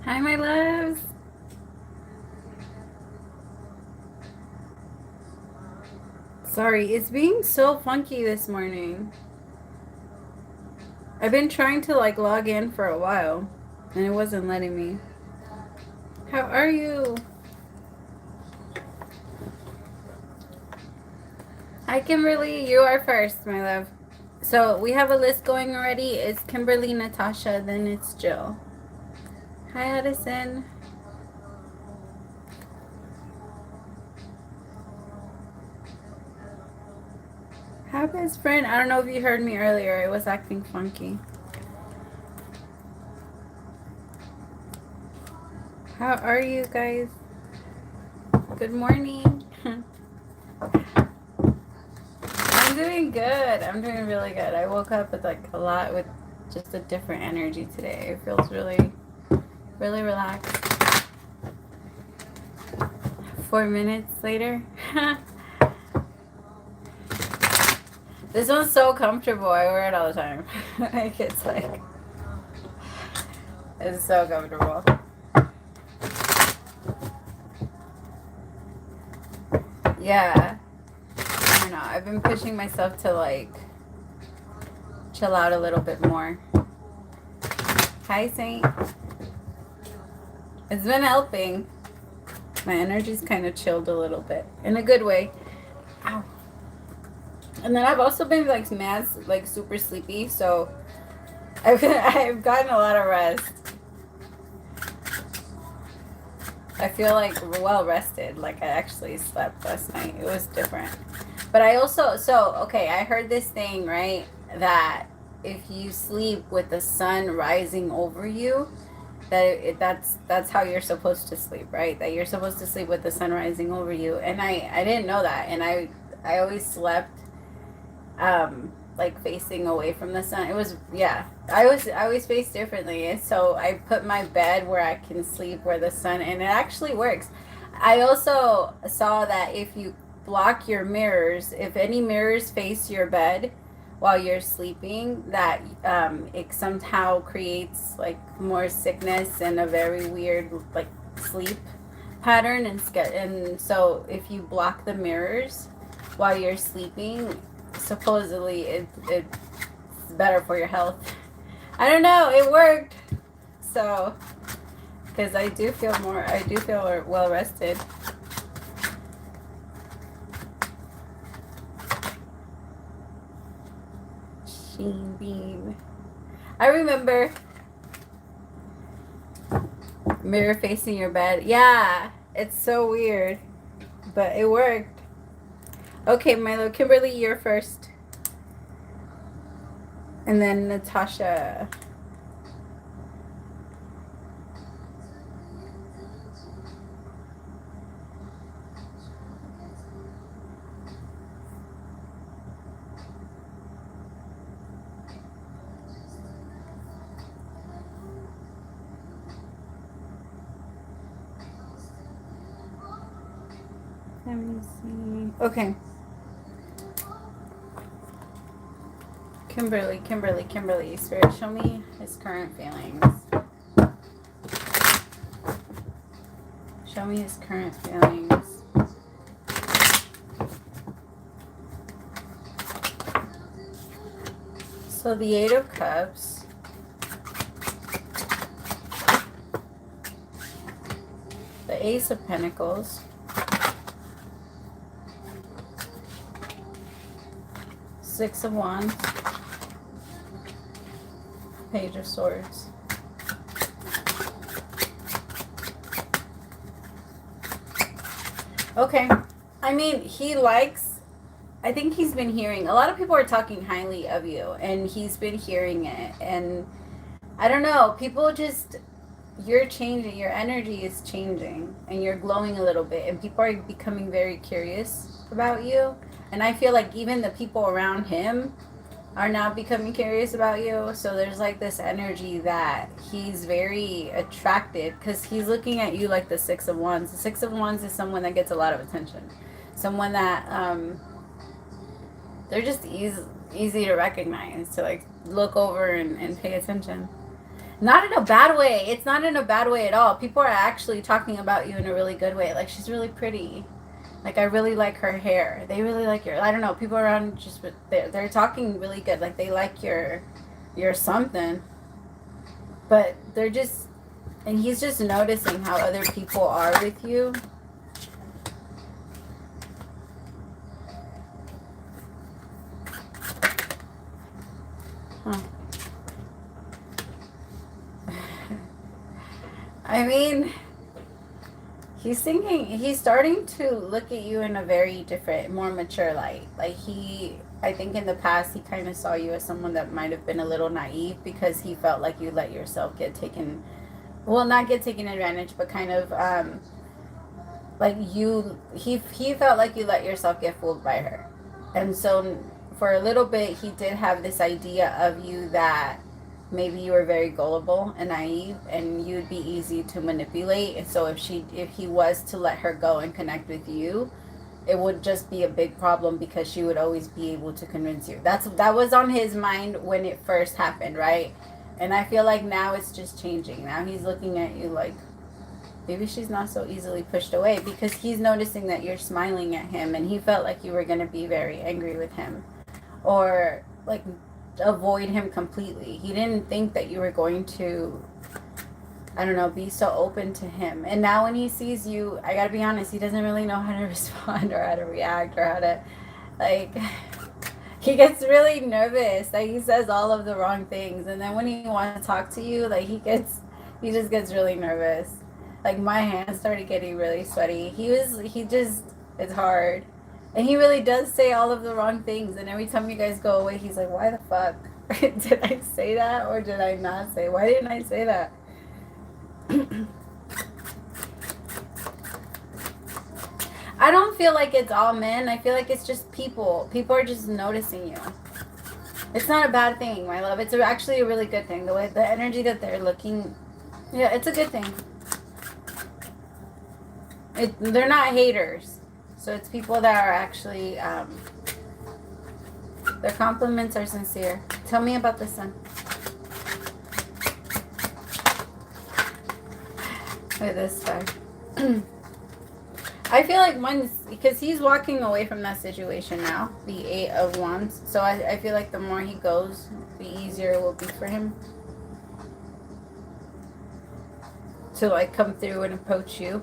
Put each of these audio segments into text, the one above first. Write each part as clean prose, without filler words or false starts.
Hi, my loves. Sorry, it's being so funky this morning. I've been trying to log in for a while and it wasn't letting me. How are you? Hi, Kimberly. You are first, my love. So we have a list going already. It's Kimberly, Natasha, then it's Jill. Hi, Addison. Hi, best friend. I don't know if you heard me earlier. It was acting funky. How are you guys? Good morning. I'm doing good. I'm doing really good. I woke up with with just a different energy today. It feels really, really relaxed. 4 minutes later. This one's so comfortable. I wear it all the time. It's so comfortable. Yeah. I don't know. I've been pushing myself to chill out a little bit more. Hi, Saint. It's been helping. My energy's kind of chilled a little bit in a good way. Ow. And then I've also been super sleepy, so I've gotten a lot of rest. I feel well rested. Like I actually slept last night. It was different. But I also I heard this thing, right? That if you sleep with the sun rising over you, that's how you're supposed to sleep, right? That you're supposed to sleep with the sun rising over you. And I didn't know that, and I always slept facing away from the sun. It was I always face differently, and so I put my bed where I can sleep where the sun, and it actually works. I also saw that if you block your mirrors, if any mirrors face your bed while you're sleeping, that it somehow creates more sickness and a very weird sleep pattern, and so if you block the mirrors while you're sleeping, supposedly it's better for your health. I don't know, it worked. So because I do feel well rested. Sheen Bean. I remember mirror facing your bed. Yeah, it's so weird, but it worked. Okay, Milo, Kimberly, you're first. And then Natasha. Let me see. Okay. Kimberly. Spirit, show me his current feelings. Show me his current feelings. So the 8 of Cups. The Ace of Pentacles. Six of Wands. Page of Swords. Okay. I mean, I think he's been hearing, a lot of people are talking highly of you, and he's been hearing it. And I don't know, you're changing, your energy is changing, and you're glowing a little bit, and people are becoming very curious about you. And I feel like even the people around him are now becoming curious about you. So there's this energy that he's very attracted, because he's looking at you like the 6 of Wands. The 6 of Wands is someone that gets a lot of attention. Someone that they're just easy to recognize, to look over and pay attention. Not in a bad way. It's not in a bad way at all. People are actually talking about you in a really good way. Like, she's really pretty. Like, I really like her hair. They really like your, I don't know, people around just, they're talking really good. Like, they like your something. But they're just, and he's just noticing how other people are with you. Huh. I mean, he's starting to look at you in a very different, more mature light. Like, I think in the past, he kind of saw you as someone that might have been a little naive because he felt like you let yourself get taken, well, not get taken advantage, but kind of, like he felt like you let yourself get fooled by her. And so for a little bit, he did have this idea of you that maybe you were very gullible and naive and you'd be easy to manipulate. And so if he was to let her go and connect with you, it would just be a big problem because she would always be able to convince you. That was on his mind when it first happened, right? And I feel like now it's just changing. Now he's looking at you like, maybe she's not so easily pushed away, because he's noticing that you're smiling at him and he felt like you were going to be very angry with him or like avoid him completely. He didn't think that you were going to, I don't know, be so open to him. And now when he sees you, I gotta be honest, he doesn't really know how to respond or how to react or how to, like, he gets really nervous. Like, he says all of the wrong things. And then when he wants to talk to you, like, he just gets really nervous. Like, my hands started getting really sweaty. It's hard. And he really does say all of the wrong things. And every time you guys go away, he's like, why the fuck? Did I say that or did I not say? Why didn't I say that? I don't feel like it's all men. I feel like it's just people. People are just noticing you. It's not a bad thing, my love. It's actually a really good thing. The energy that they're looking, yeah, it's a good thing. They're not haters. So it's people that are actually, their compliments are sincere. Tell me about the sun. With this star. I feel like because he's walking away from that situation now, the 8 of Wands. So I feel like the more he goes, the easier it will be for him to like come through and approach you.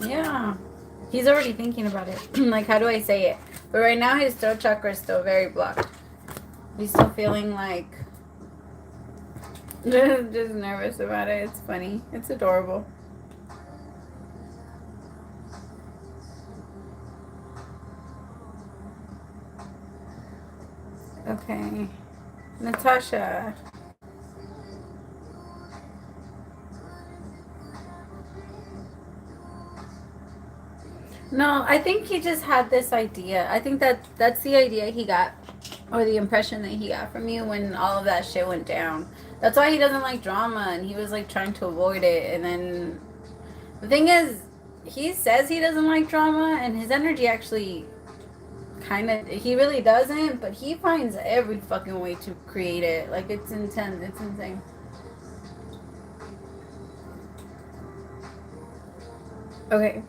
Yeah. He's already thinking about it. Like, how do I say it? But right now his throat chakra is still very blocked. He's still feeling like just nervous about it. It's funny. It's adorable. Okay. Natasha. No, I think he just had this idea. I think that's the idea he got, or the impression that he got from you when all of that shit went down. That's why he doesn't like drama, and he was like trying to avoid it. And then the thing is, he says he doesn't like drama, and his energy actually kind of, he really doesn't, but he finds every fucking way to create it. Like, it's intense. It's insane. Okay.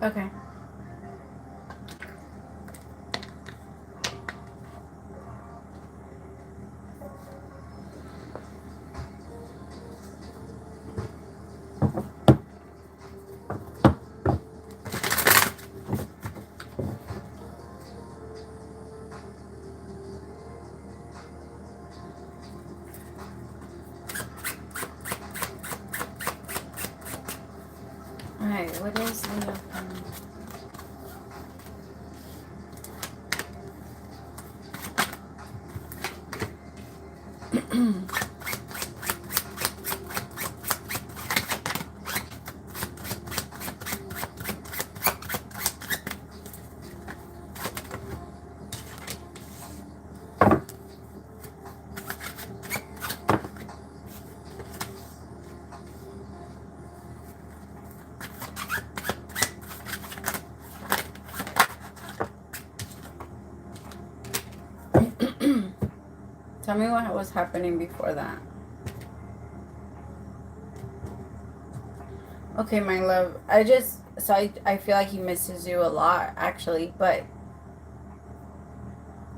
Okay. Alright, what is the Tell me what was happening before that. Okay, my love. I feel like he misses you a lot, actually, but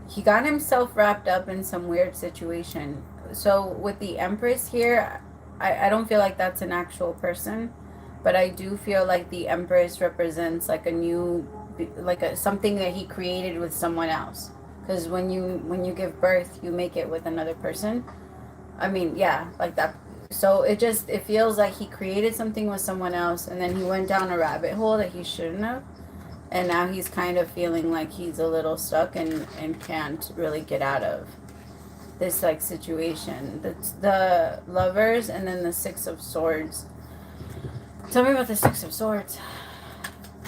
he got himself wrapped up in some weird situation. So with the Empress here, I don't feel like that's an actual person, but I do feel like the Empress represents like a new, like a something that he created with someone else. Because when you give birth, you make it with another person. I mean, yeah, like that. So it feels like he created something with someone else, and then he went down a rabbit hole that he shouldn't have, and now he's kind of feeling like he's a little stuck and can't really get out of this like situation. The Lovers and then the Six of Swords. Tell me about the Six of Swords.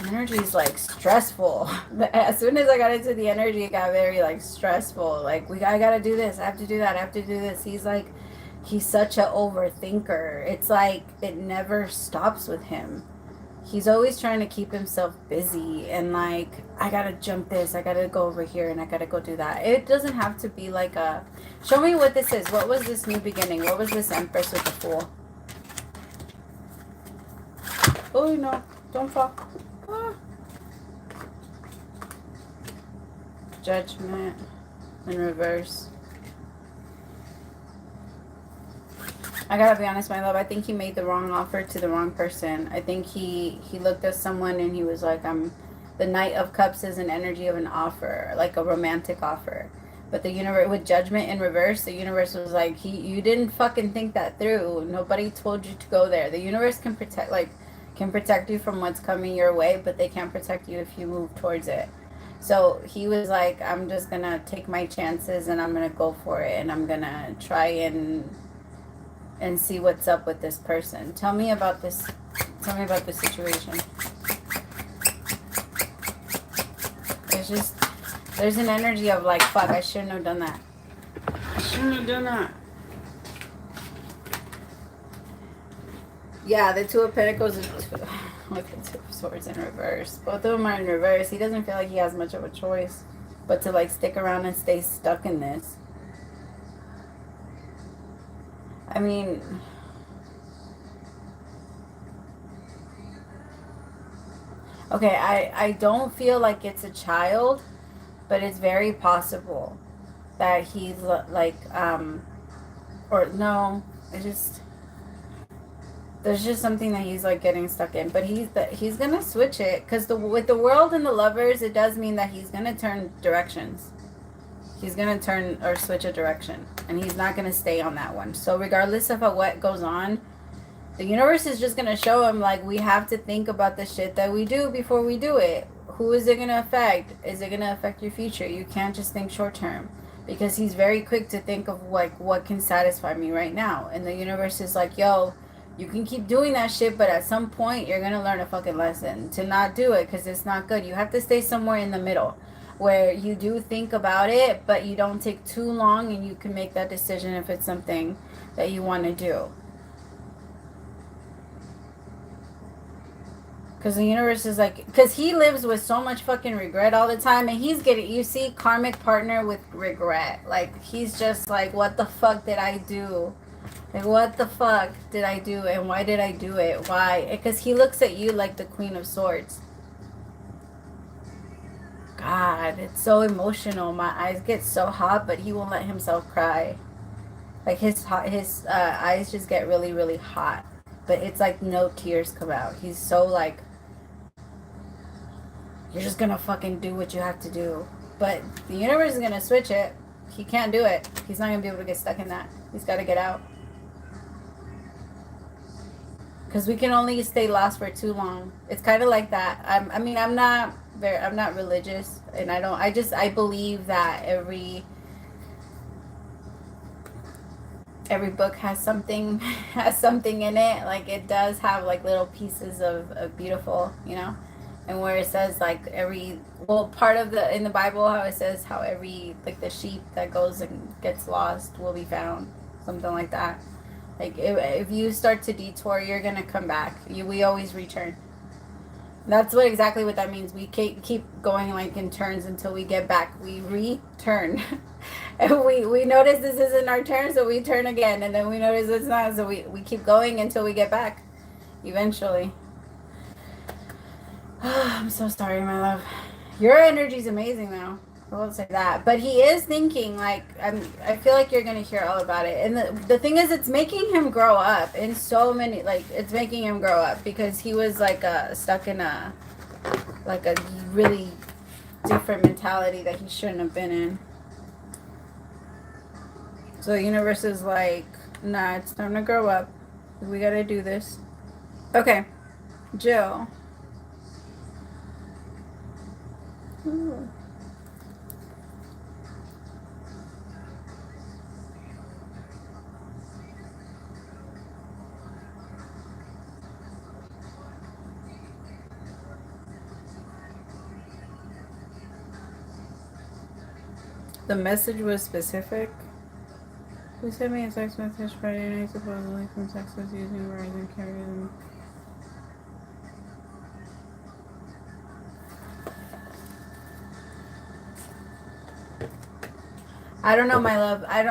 Energy is like stressful. As soon as I got into the energy, it got very like stressful. Like I gotta do this, I have to do that, I have to do this. He's such a overthinker. It's like it never stops with him. He's always trying to keep himself busy and like, I gotta jump this, I gotta go over here, and I gotta go do that. It doesn't have to be like a, show me what this is. What was this new beginning? What was this Empress with the Fool? Oh no, don't fall. Ah. Judgment in reverse. I gotta be honest, my love. I think he made the wrong offer to the wrong person. I think he looked at someone and he was like, the Knight of Cups is an energy of an offer, like a romantic offer. But the universe, with Judgment in reverse, the universe was like, you didn't fucking think that through. Nobody told you to go there. The universe can protect you from what's coming your way, but they can't protect you if you move towards it. So he was like, I'm just gonna take my chances and I'm gonna go for it, and I'm gonna try and see what's up with this person. Tell me about this situation. There's an energy of like, fuck, I shouldn't have done that. I shouldn't have done that. Yeah, the Two of Pentacles with the Two of Swords in reverse. Both of them are in reverse. He doesn't feel like he has much of a choice but to like stick around and stay stuck in this. I mean, okay, I don't feel like it's a child, but it's very possible that he's like, or no, there's just something that he's like getting stuck in, but he's gonna switch it, because with the World and the Lovers, it does mean that he's gonna turn directions. He's going to turn or switch a direction, and he's not going to stay on that one. So regardless of what goes on, the universe is just going to show him, like, we have to think about the shit that we do before we do it. Who is it going to affect? Is it going to affect your future? You can't just think short term, because he's very quick to think of, like, what can satisfy me right now. And the universe is like, yo, you can keep doing that shit, but at some point you're going to learn a fucking lesson to not do it, because it's not good. You have to stay somewhere in the middle, where you do think about it, but you don't take too long, and you can make that decision if it's something that you want to do. Because the universe is like, because he lives with so much fucking regret all the time, and he's getting, you see, karmic partner with regret. Like, he's just like, what the fuck did I do? Like, what the fuck did I do, and why did I do it? Why? Because he looks at you like the Queen of Swords. God, it's so emotional. My eyes get so hot, but he won't let himself cry. Like his eyes just get really, really hot, but it's like no tears come out. He's so like, you're just gonna fucking do what you have to do. But the universe is gonna switch it. He can't do it. He's not gonna be able to get stuck in that. He's got to get out. Because we can only stay lost for too long. It's kind of like that. I'm not religious, and I believe that every book has something in it. Like, it does have like little pieces of beautiful, you know, and where it says like part of in the Bible, how it says how every, like, the sheep that goes and gets lost will be found, something like that. Like, if you start to detour, you're gonna come back. We always return. That's exactly what that means. We keep going like in turns until we get back. We return. And we notice this isn't our turn, so we turn again. And then we notice it's not, so we keep going until we get back. Eventually. I'm so sorry, my love. Your energy's amazing, though. I won't say that. But he is thinking, like, I feel like you're going to hear all about it. And the thing is, it's making him grow up in so many, like, it's making him grow up because he was, like, stuck in a really different mentality that he shouldn't have been in. So the universe is like, nah, it's time to grow up. We got to do this. Okay. Jill. Ooh. The message was specific. Who sent me a text message Friday night supposedly from Texas using Verizon carrier them? I don't know, my love. I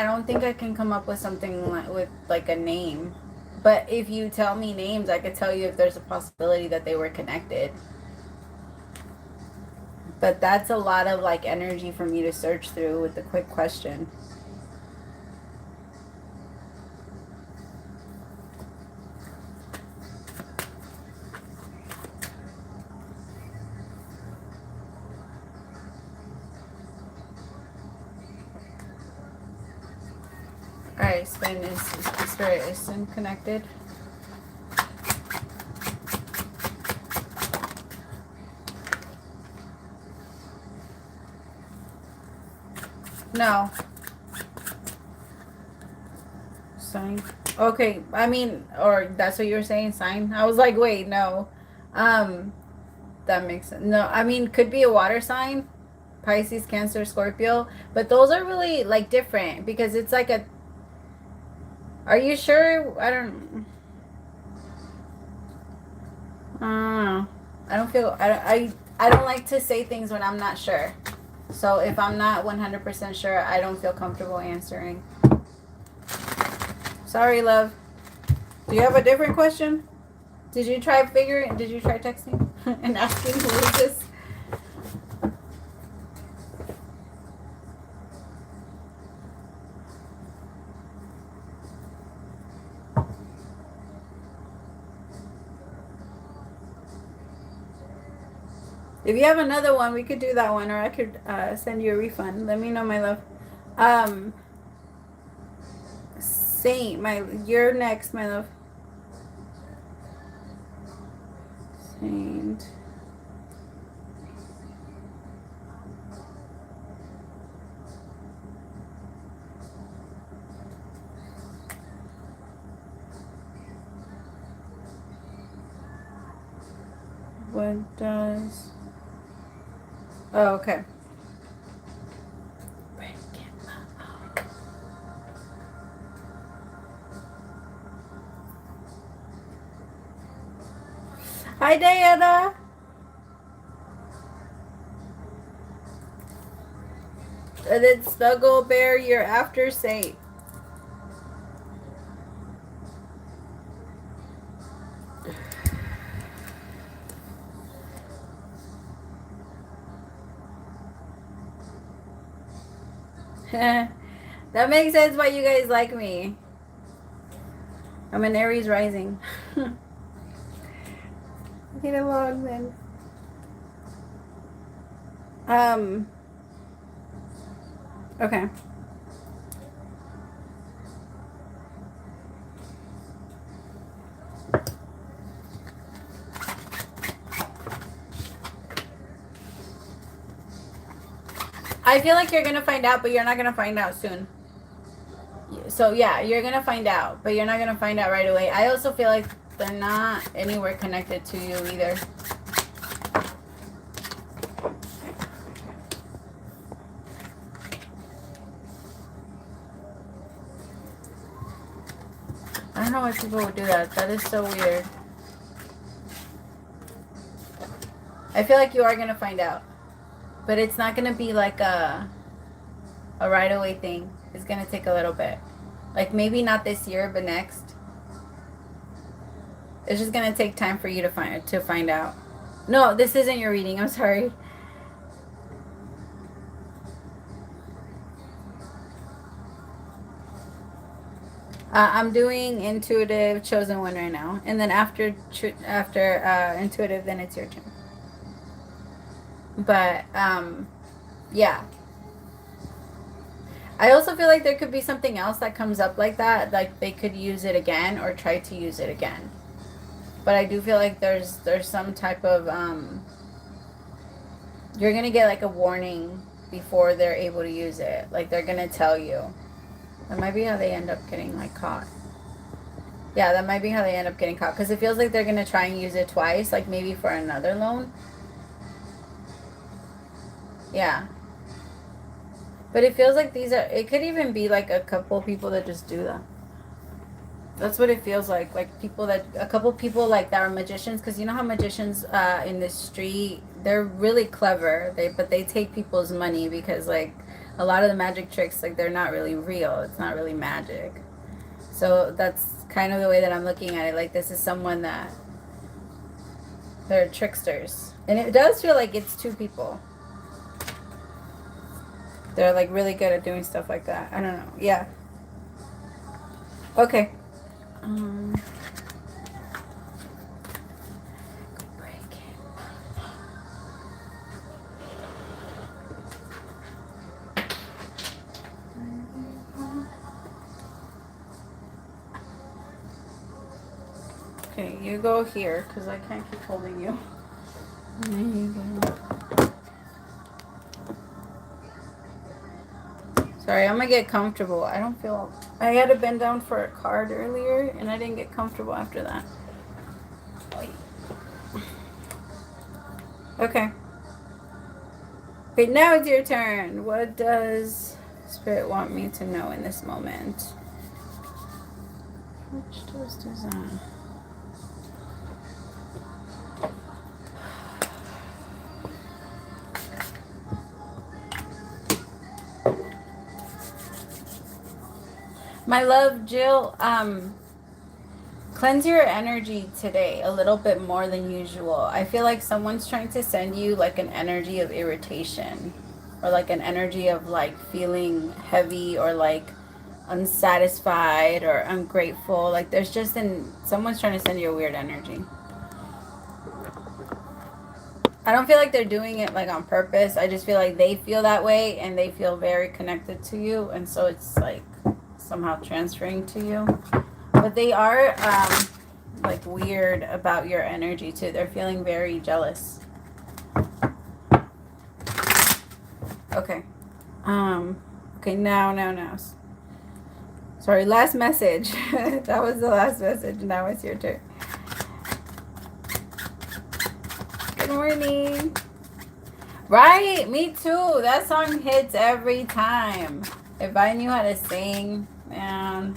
don't think I can come up with something with like a name. But if you tell me names, I could tell you if there's a possibility that they were connected. But that's a lot of like energy for me to search through with the quick question. Alright, Spin is Spirit is Spin connected? No. Sign. Okay, I mean, or that's what you were saying, sign? I was like, wait, no. That makes sense. No, I mean, could be a water sign. Pisces, Cancer, Scorpio. But those are really, like, different because it's like a... Are you sure? I don't know. I don't feel... I don't like to say things when I'm not sure. So if I'm not 100% sure, I don't feel comfortable answering. Sorry, love. Do you have a different question? Did you try texting and asking who is this? If you have another one, we could do that one, or I could send you a refund. Let me know, my love. Saint, you're next, my love. Saint. What does... Oh, okay. Hi, Diana. And then Snuggle Bear, you're after Saint. That makes sense why you guys like me. I'm an Aries rising. Get along then. Okay. I feel like you're gonna find out, but you're not gonna find out soon. So yeah, you're gonna find out, but you're not gonna find out right away. I also feel like they're not anywhere connected to you either. I don't know why people would do that. That is so weird. I feel like you are going to find out. But it's not going to be like a right away thing. It's going to take a little bit. Like maybe not this year, but next. It's just going to take time for you to find out. No, this isn't your reading. I'm sorry. I'm doing intuitive, chosen one right now, and then after intuitive, then it's your turn. But yeah, I also feel like there could be something else that comes up like that, like they could use it again or try to use it again. But I do feel like there's some type of you're gonna get like a warning before they're able to use it. Like they're gonna tell you. That might be how they end up getting like caught. Yeah, that might be how they end up getting caught. Because it feels like they're going to try and use it twice. Like maybe for another loan. Yeah. But it feels like it could even be like a couple people that just do that. That's what it feels like. Like a couple people like that are magicians. Because you know how magicians in the street, they're really clever. But they take people's money because like a lot of the magic tricks, like they're not really real. It's not really magic. So that's kind of the way that I'm looking at it. Like this is someone that they're tricksters. And it does feel like it's two people. They're like really good at doing stuff like that. I don't know. Yeah. Okay. Okay, you go here because I can't keep holding you. There you go. Sorry, I'm gonna get comfortable. I don't feel. I had to bend down for a card earlier and I didn't get comfortable after that. Okay. Okay, now it's your turn. What does Spirit want me to know in this moment? Which twist is that? My love, Jill, cleanse your energy today a little bit more than usual. I feel like someone's trying to send you like an energy of irritation or like an energy of like feeling heavy or like unsatisfied or ungrateful. Like there's just someone's trying to send you a weird energy. I don't feel like they're doing it like on purpose. I just feel like they feel that way and they feel very connected to you. And so it's like somehow transferring to you. But they are like weird about your energy too. They're feeling very jealous. Okay. Okay, now. Sorry, last message. That was the last message. Now it's your turn. Good morning. Right, me too. That song hits every time. If I knew how to sing, man.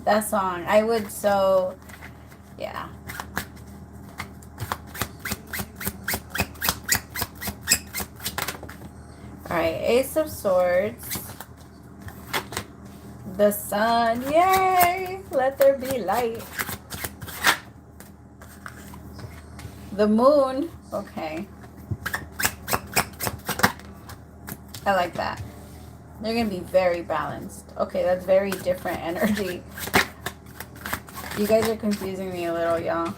That song, I would so, yeah. Alright, Ace of Swords. The sun, yay! Let there be light. The moon, okay. I like that. They're going to be very balanced. Okay, that's very different energy. You guys are confusing me a little, y'all.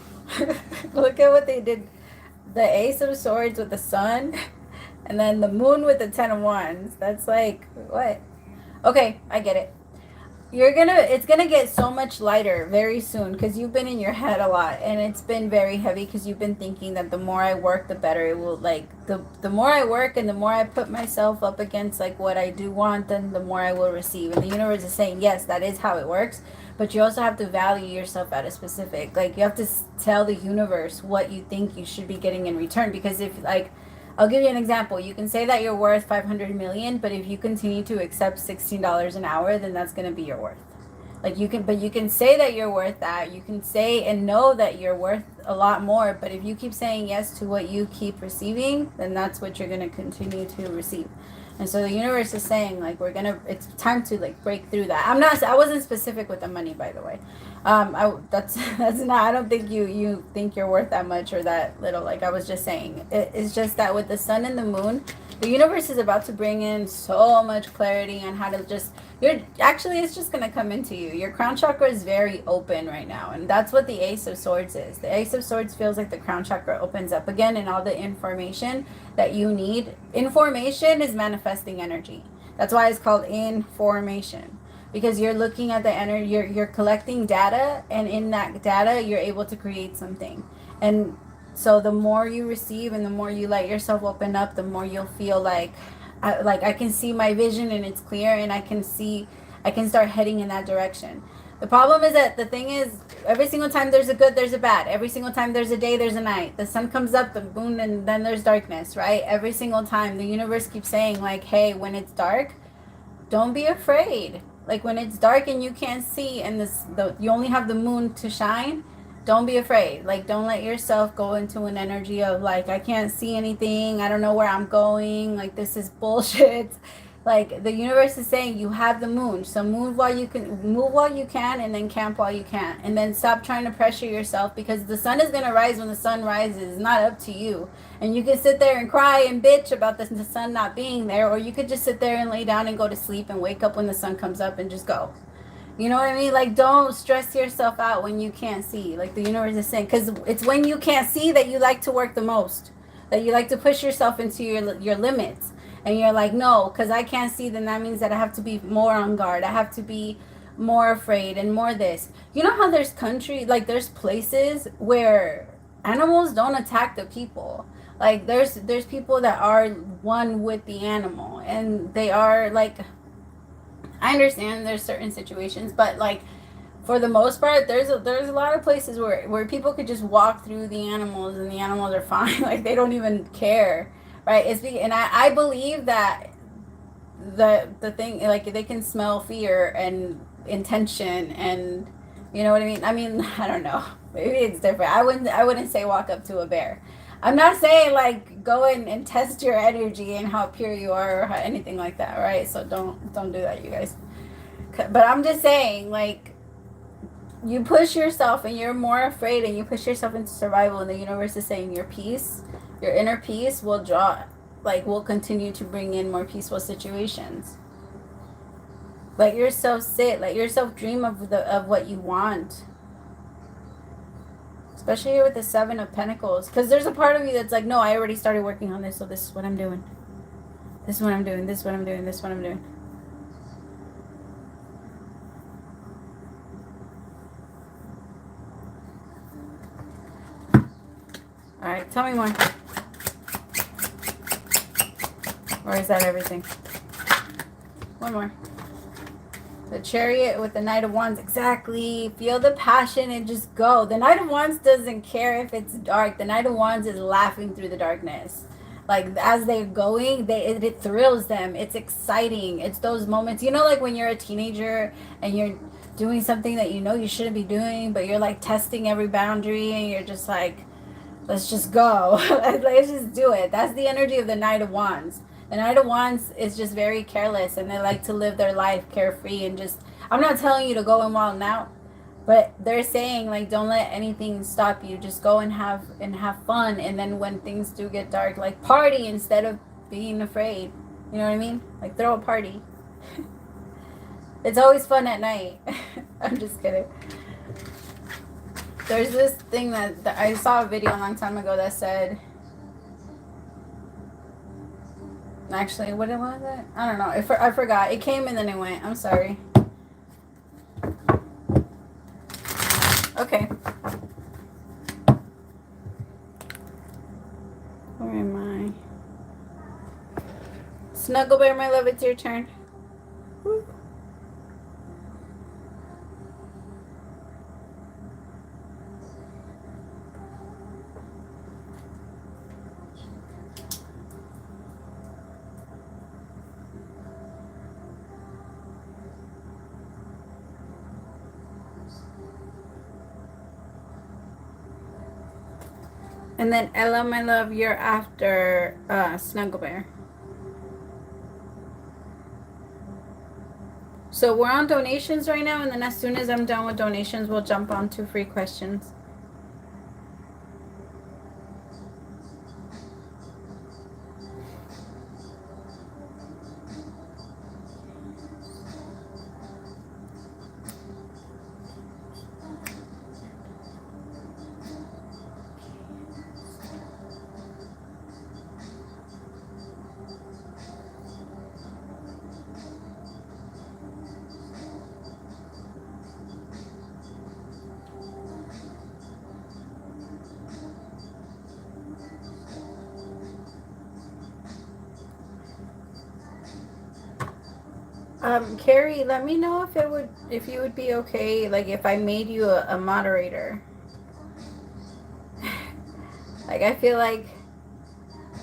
Look at what they did. The Ace of Swords with the sun. And then the moon with the 10 of Wands. That's like, what? Okay, I get it. It's gonna get so much lighter very soon because you've been in your head a lot and it's been very heavy because you've been thinking that the more I work, the better it will, like, the more I work and the more I put myself up against like what I do want, then the more I will receive. And the universe is saying, yes, that is how it works, but you also have to value yourself at a specific, like, you have to tell the universe what you think you should be getting in return. Because if, like, I'll give you an example. You can say that you're worth 500 million, but if you continue to accept $16 an hour, then that's going to be your worth. Like, you can say that you're worth that. You can say and know that you're worth a lot more. But if you keep saying yes to what you keep receiving, then that's what you're going to continue to receive. And so the universe is saying, like, it's time to, like, break through that. I wasn't specific with the money, by the way. That's not, I don't think you think you're worth that much or that little. Like, I was just saying, it's just that with the sun and the moon, the universe is about to bring in so much clarity on how to just, it's just going to come into you. Your crown chakra is very open right now, and that's what the Ace of Swords is. The Ace of Swords feels like the crown chakra opens up again, and all the information that you need. Information is manifesting energy. That's why it's called information, because you're looking at the energy, you're collecting data, and in that data you're able to create something. And so the more you receive and the more you let yourself open up, the more you'll feel like I can see my vision and it's clear, and I can start heading in that direction. The problem is that the thing is, every single time there's a good, there's a bad. Every single time there's a day, there's a night. The sun comes up, the moon, and then there's darkness, right? Every single time the universe keeps saying, like, hey, when it's dark, don't be afraid. Like, when it's dark and you can't see, and you only have the moon to shine, don't be afraid. Like, don't let yourself go into an energy of, like, I can't see anything, I don't know where I'm going, like, this is bullshit. Like, the universe is saying you have the moon, so move while you can, and then camp while you can't, and then stop trying to pressure yourself, because the sun is going to rise when the sun rises. It's not up to you. And you can sit there and cry and bitch about the sun not being there, or you could just sit there and lay down and go to sleep and wake up when the sun comes up and just go. You know what I mean? Like, don't stress yourself out when you can't see. Like, the universe is saying, because it's when you can't see that you like to work the most, that you like to push yourself into your limits. And you're like, no, because I can't see, then that means that I have to be more on guard. I have to be more afraid and more this. You know how there's there's places where animals don't attack the people. Like, there's people that are one with the animal, and they are, like, I understand there's certain situations, but, like, for the most part, there's a lot of places where people could just walk through the animals and the animals are fine. Like, they don't even care, right? And I believe that the thing, like, they can smell fear and intention, and you know what I mean? I mean, I don't know. Maybe it's different. I wouldn't say walk up to a bear. I'm not saying, like, go and test your energy and how pure you are or anything like that, right? So don't do that, you guys. But I'm just saying, like, you push yourself and you're more afraid, and you push yourself into survival, and the universe is saying your peace, your inner peace will continue to bring in more peaceful situations. Let yourself let yourself dream of what you want. Especially here with the Seven of Pentacles. Because there's a part of you that's like, no, I already started working on this, so this is what I'm doing. This is what I'm doing, this is what I'm doing, this is what I'm doing. Alright, tell me more. Or is that everything? One more. The Chariot with the Knight of Wands. Exactly. Feel the passion and just go. The Knight of Wands doesn't care if it's dark. The Knight of Wands is laughing through the darkness. Like, as they're going, it thrills them. It's exciting. It's those moments. You know, like when you're a teenager and you're doing something that you know you shouldn't be doing, but you're, like, testing every boundary, and you're just like, let's just go. Let's just do it. That's the energy of the Knight of Wands. The Knight of Wands is just very careless, and they like to live their life carefree and just, I'm not telling you to go and wild out, but they're saying, like, don't let anything stop you. Just go and have fun, and then when things do get dark, like, party instead of being afraid. You know what I mean? Like, throw a party. It's always fun at night. I'm just kidding. There's this thing that I saw a video a long time ago that said, actually, what was it? I don't know. I forgot. It came and then it went. I'm sorry. Okay. Where am I? Snuggle Bear, my love, it's your turn. Woo. And then Ella, my love, you're after Snuggle Bear. So we're on donations right now, and then as soon as I'm done with donations, we'll jump on to free questions. Carrie, let me know if you would be okay, like if I made you a moderator. Like I feel like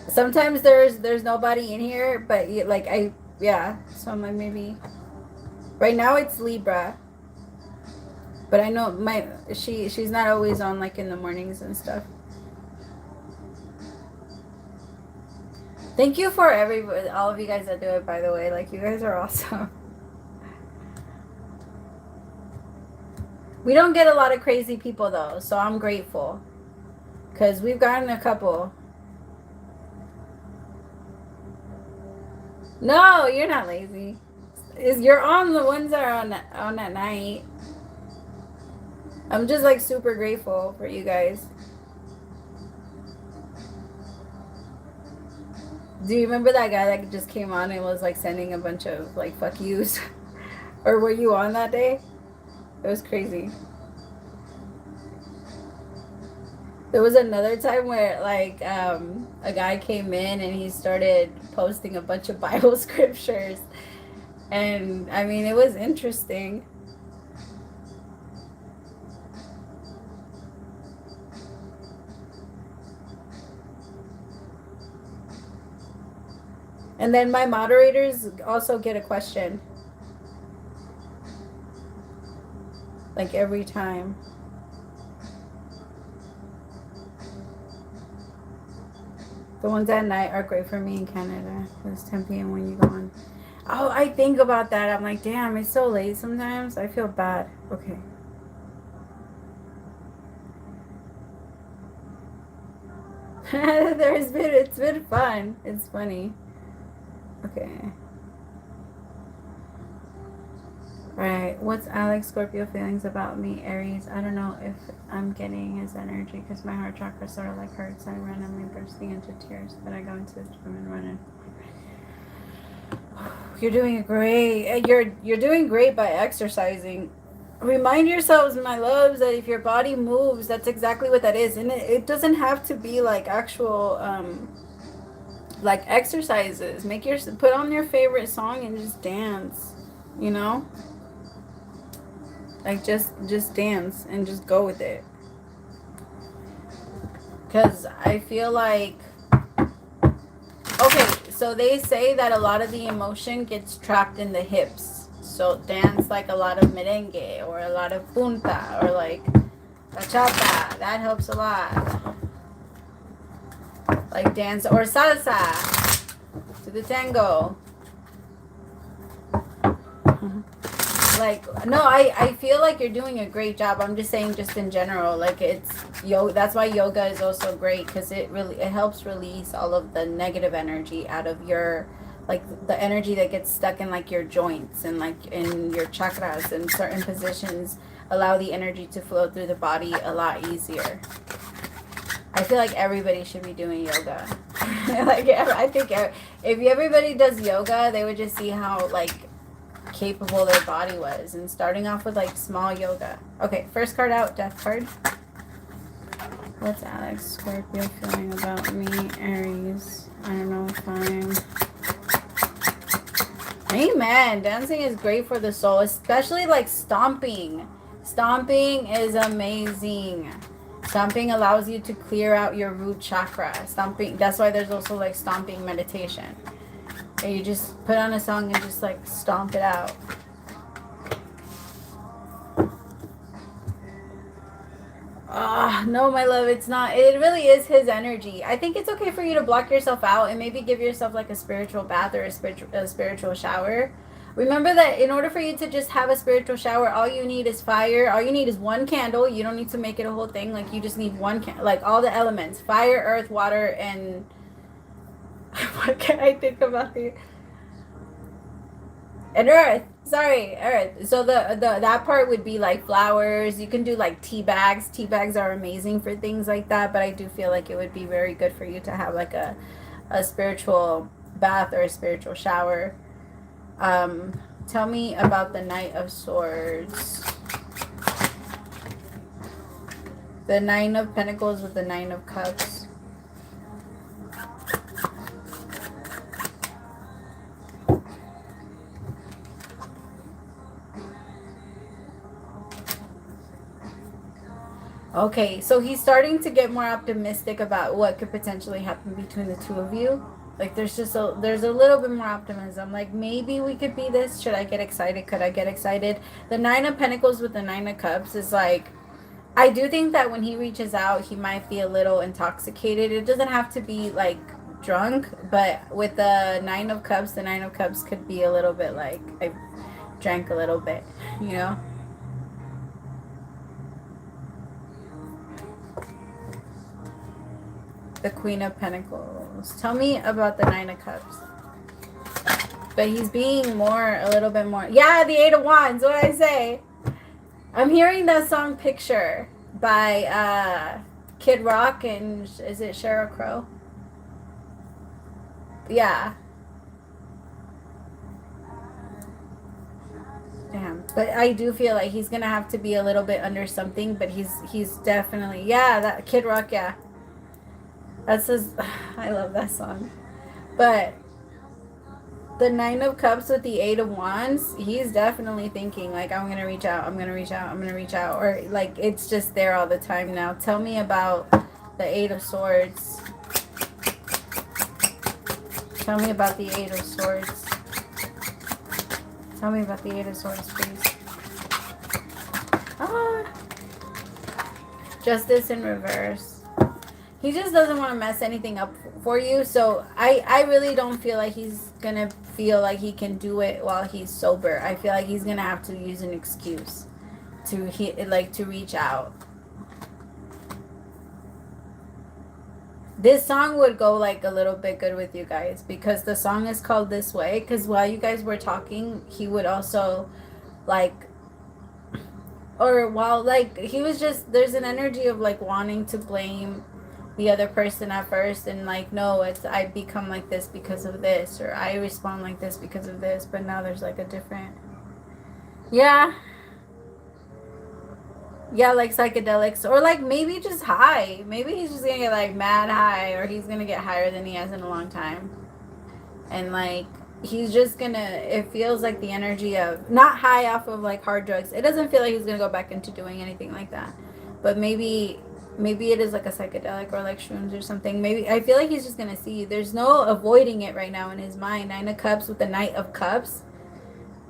sometimes there's nobody in here, but yeah. So I'm like maybe right now it's Libra, but I know she's not always on like in the mornings and stuff. Thank you for all of you guys that do it, by the way. Like you guys are awesome. We don't get a lot of crazy people though, so I'm grateful. Because we've gotten a couple. No, you're not lazy. You're on the ones that are on at night. I'm just like super grateful for you guys. Do you remember that guy that just came on and was like sending a bunch of like fuck yous? Or were you on that day? It was crazy. There was another time where like a guy came in and he started posting a bunch of Bible scriptures, and I mean it was interesting. And then my moderators also get a question like every time. The ones at night are great for me in Canada. It's 10 p.m. when you go on. Oh, I think about that. I'm like, damn, it's so late sometimes. I feel bad. Okay. It's been fun. It's funny. Okay. Alright, what's Alex Scorpio feelings about me, Aries? I don't know if I'm getting his energy because my heart chakra sort of like hurts. I'm randomly bursting into tears, but I go into the gym and run in. You're doing great. You're doing great by exercising. Remind yourselves, my loves, that if your body moves, that's exactly what that is. And it doesn't have to be like actual like exercises. Put on your favorite song and just dance, you know? Like just dance and just go with it. Cause I feel like, okay, so they say that a lot of the emotion gets trapped in the hips. So dance like a lot of merengue or a lot of punta or like bachata. That helps a lot. Like dance or salsa to the tango. Like, no, I feel like you're doing a great job. I'm just saying, just in general, like it's yoga. That's why yoga is also great, because it helps release all of the negative energy out of your, like the energy that gets stuck in like your joints and like in your chakras, and certain positions allow the energy to flow through the body a lot easier. I feel like everybody should be doing yoga. Like I think if everybody does yoga, they would just see how like capable their body was, and starting off with like small yoga. Okay, first card out, death card. What's Alex Scorpio feeling about me, Aries? I don't know if Amen. Dancing is great for the soul, especially like stomping. Stomping is amazing. Stomping allows you to clear out your root chakra. Stomping, that's why there's also like stomping meditation. And you just put on a song and just like stomp it out. No, my love, it's not. It really is his energy. I think it's okay for you to block yourself out and maybe give yourself like a spiritual bath or a spiritual shower. Remember that in order for you to just have a spiritual shower, all you need is fire. All you need is one candle. You don't need to make it a whole thing. Like, you just need one like all the elements: fire, earth, water, and what can I think about the and earth. Sorry, earth. So the that part would be like flowers. You can do like tea bags. Tea bags are amazing for things like that, but I do feel like it would be very good for you to have like a spiritual bath or a spiritual shower. Tell me about the Knight of Swords. The Nine of Pentacles with the Nine of Cups. Okay, so he's starting to get more optimistic about what could potentially happen between the two of you. Like, there's a little bit more optimism. Like, maybe we could be this. Should I get excited? Could I get excited? The Nine of Pentacles with the Nine of Cups is like, I do think that when he reaches out, he might be a little intoxicated. It doesn't have to be like drunk, but with the Nine of Cups, the Nine of Cups could be a little bit like, I drank a little bit, you know? The Queen of Pentacles. Tell me about the Nine of Cups. But he's being a little bit more. Yeah, the Eight of Wands. What did I say? I'm hearing that song Picture by Kid Rock and is it Sheryl Crow? Yeah. Damn. But I do feel like he's gonna have to be a little bit under something, but he's definitely, yeah, that Kid Rock, yeah. That's his, I love that song. But the Nine of Cups with the Eight of Wands, he's definitely thinking like, I'm gonna reach out, I'm gonna reach out, I'm gonna reach out, or like it's just there all the time now. Tell me about the Eight of Swords. Tell me about the Eight of Swords. Tell me about the Eight of Swords, please. Ah. Justice in reverse. He just doesn't want to mess anything up for you. So I really don't feel like he's going to feel like he can do it while he's sober. I feel like he's going to have to use an excuse to reach out. This song would go like a little bit good with you guys because the song is called This Way. Because while you guys were talking, he would also like, or while like he was just, there's an energy of like wanting to blame the other person at first and like, no, it's I become like this because of this, or I respond like this because of this, but now there's like a different, yeah, like psychedelics, or like maybe just high. Maybe he's just gonna get like mad high, or he's gonna get higher than he has in a long time, and like he's just gonna, it feels like the energy of not high off of like hard drugs. It doesn't feel like he's gonna go back into doing anything like that, but maybe it is like a psychedelic or like shrooms or something. Maybe I feel like he's just gonna see. There's no avoiding it right now in his mind. Nine of Cups with the Knight of Cups.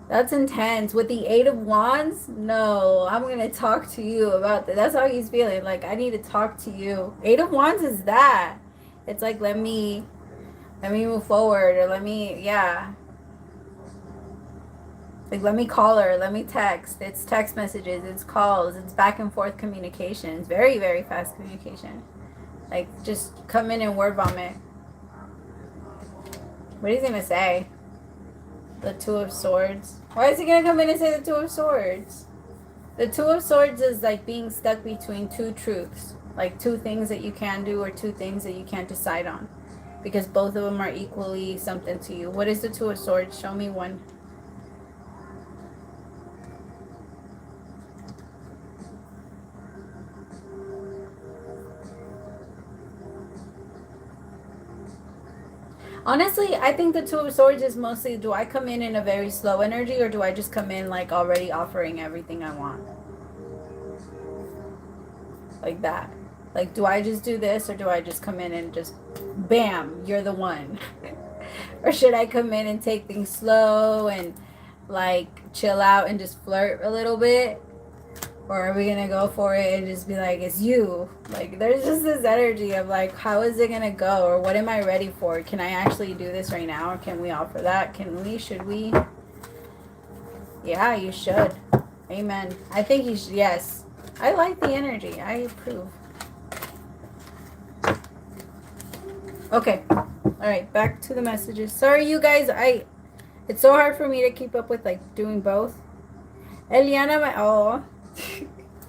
That's intense. With the Eight of Wands, no, I'm gonna talk to you about that. That's how he's feeling. Like, I need to talk to you. Eight of Wands is that. It's like, let me move forward, or yeah. Like, let me call her, let me text. It's text messages, it's calls, it's back and forth communication. It's very, very fast communication. Like, just come in and word vomit. What is he gonna say? The Two of Swords. Why is he gonna come in and say the Two of Swords? The Two of Swords is like being stuck between two truths. Like two things that you can do or two things that you can't decide on. Because both of them are equally something to you. What is the Two of Swords? Show me one. Honestly, I think the Two of Swords is mostly, do I come in a very slow energy, or do I just come in like already offering everything I want? Like that. Like, do I just do this, or do I just come in and just, bam, you're the one? Or should I come in and take things slow and like chill out and just flirt a little bit? Or are we gonna go for it and just be like, it's you? Like, there's just this energy of like, how is it gonna go? Or what am I ready for? Can I actually do this right now? Or can we offer that? Can we? Should we? Yeah, you should. Amen. I think you should. Yes. I like the energy. I approve. Okay. All right. Back to the messages. Sorry, you guys. It's so hard for me to keep up with like doing both. Eliana, oh,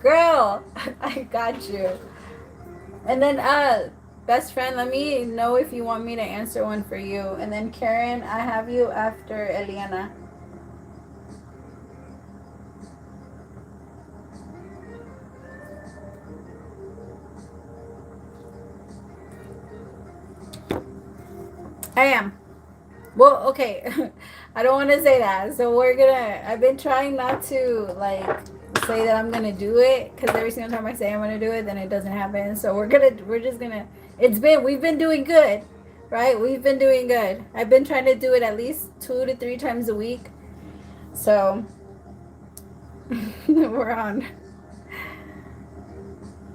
girl, I got you. And then, best friend, let me know if you want me to answer one for you. And then Karen, I have you after Eliana. I am. Well, okay. I don't want to say that. So I've been trying not to like say that I'm gonna do it, because every single time I say I'm gonna do it, then it doesn't happen. So we're just gonna, we've been doing good, right? We've been doing good. I've been trying to do it at least 2 to 3 times a week. So we're on.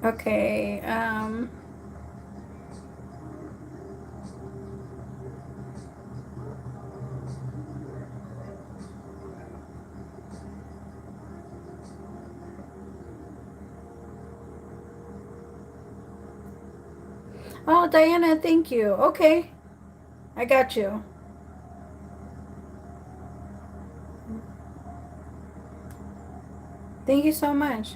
Okay. Oh, Diana, thank you. Okay. I got you. Thank you so much.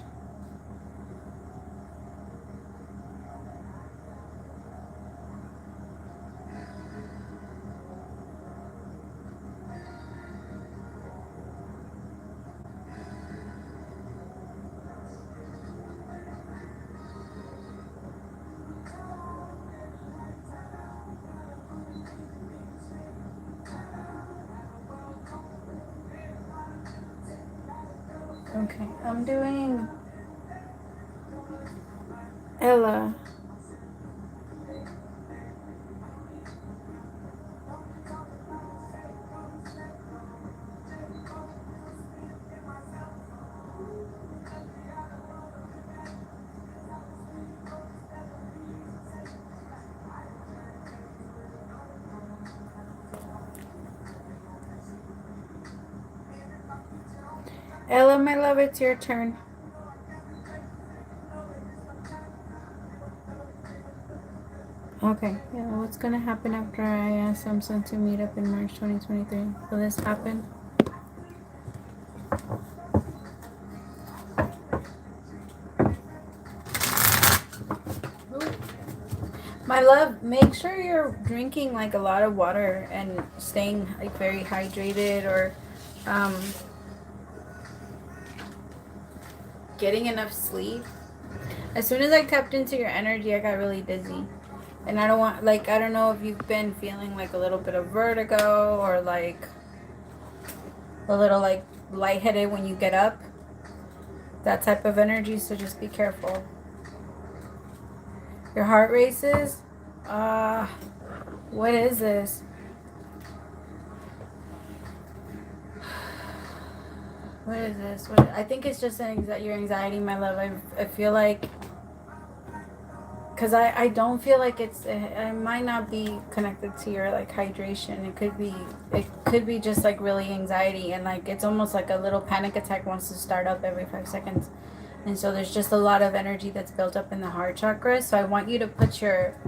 Okay, I'm doing Ella. Ella, my love, it's your turn. Okay, yeah, what's gonna happen after I ask Samson to meet up in March 2023? Will this happen? My love, make sure you're drinking like a lot of water and staying like very hydrated, or getting enough sleep. As soon as I tapped into your energy, I got really dizzy. And I don't want, like, I don't know if you've been feeling like a little bit of vertigo or like a little like lightheaded when you get up. That type of energy, so just be careful. Your heart races? What is this? What is this? I think it's just your anxiety, my love. I feel like, because I don't feel like it might not be connected to your like hydration. It could be just like really anxiety, and like it's almost like a little panic attack wants to start up every 5 seconds. And so there's just a lot of energy that's built up in the heart chakra. So I want you to put your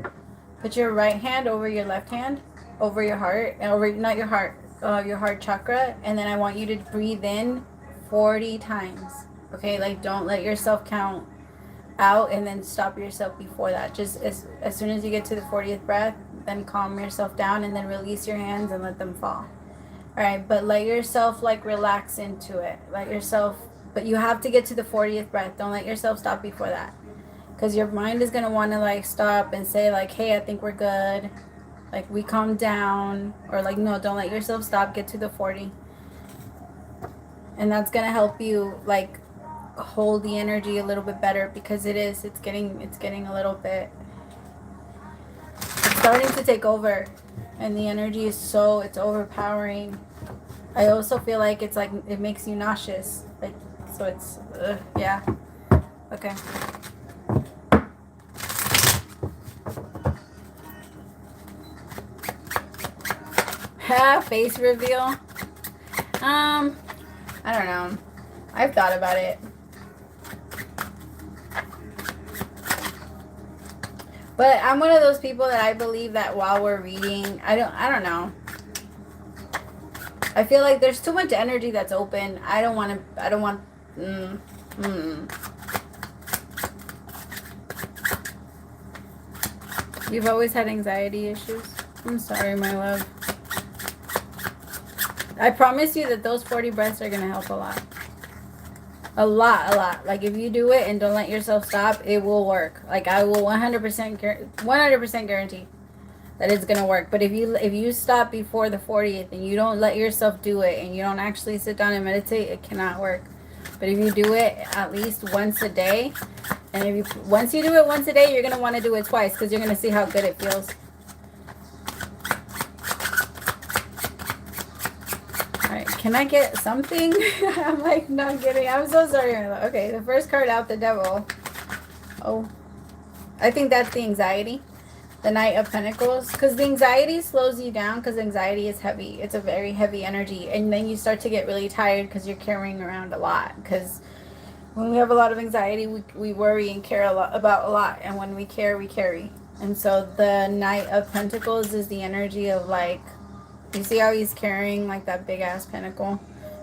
right hand over your left hand, over your heart, over, not your heart, your heart chakra, and then I want you to breathe in 40 times. Okay, like don't let yourself count out and then stop yourself before that. Just as soon as you get to the 40th breath, then calm yourself down and then release your hands and let them fall. All right, but let yourself like relax into it. Let yourself, but you have to get to the 40th breath. Don't let yourself stop before that, because your mind is going to want to like stop and say like, hey, I think we're good, like we calm down, or like, no, don't let yourself stop. Get to the 40, and that's going to help you like hold the energy a little bit better, because it's getting a little bit, it's starting to take over, and the energy is it's overpowering. I also feel like it's like it makes you nauseous, like, so it's yeah. Okay. Face reveal. I don't know. I've thought about it. But I'm one of those people that I believe that while we're reading, I don't know. I feel like there's too much energy that's open. I don't want. You've always had anxiety issues? I'm sorry, my love. I promise you that those 40 breaths are going to help a lot. A lot. Like, if you do it and don't let yourself stop, it will work. Like, I will 100% guarantee that it's going to work. But if you stop before the 40th and you don't let yourself do it and you don't actually sit down and meditate, it cannot work. But if you do it at least once a day, and once you do it once a day, you're going to want to do it twice because you're going to see how good it feels. Alright, can I get something? I'm like, not kidding. I'm so sorry. Okay, the first card out, the devil. Oh, I think that's the anxiety. The Knight of Pentacles. Because the anxiety slows you down because anxiety is heavy. It's a very heavy energy. And then you start to get really tired because you're carrying around a lot. Because when we have a lot of anxiety, we worry and care about a lot. And when we care, we carry. And so the Knight of Pentacles is the energy of, like, you see how he's carrying like that big ass pentacle?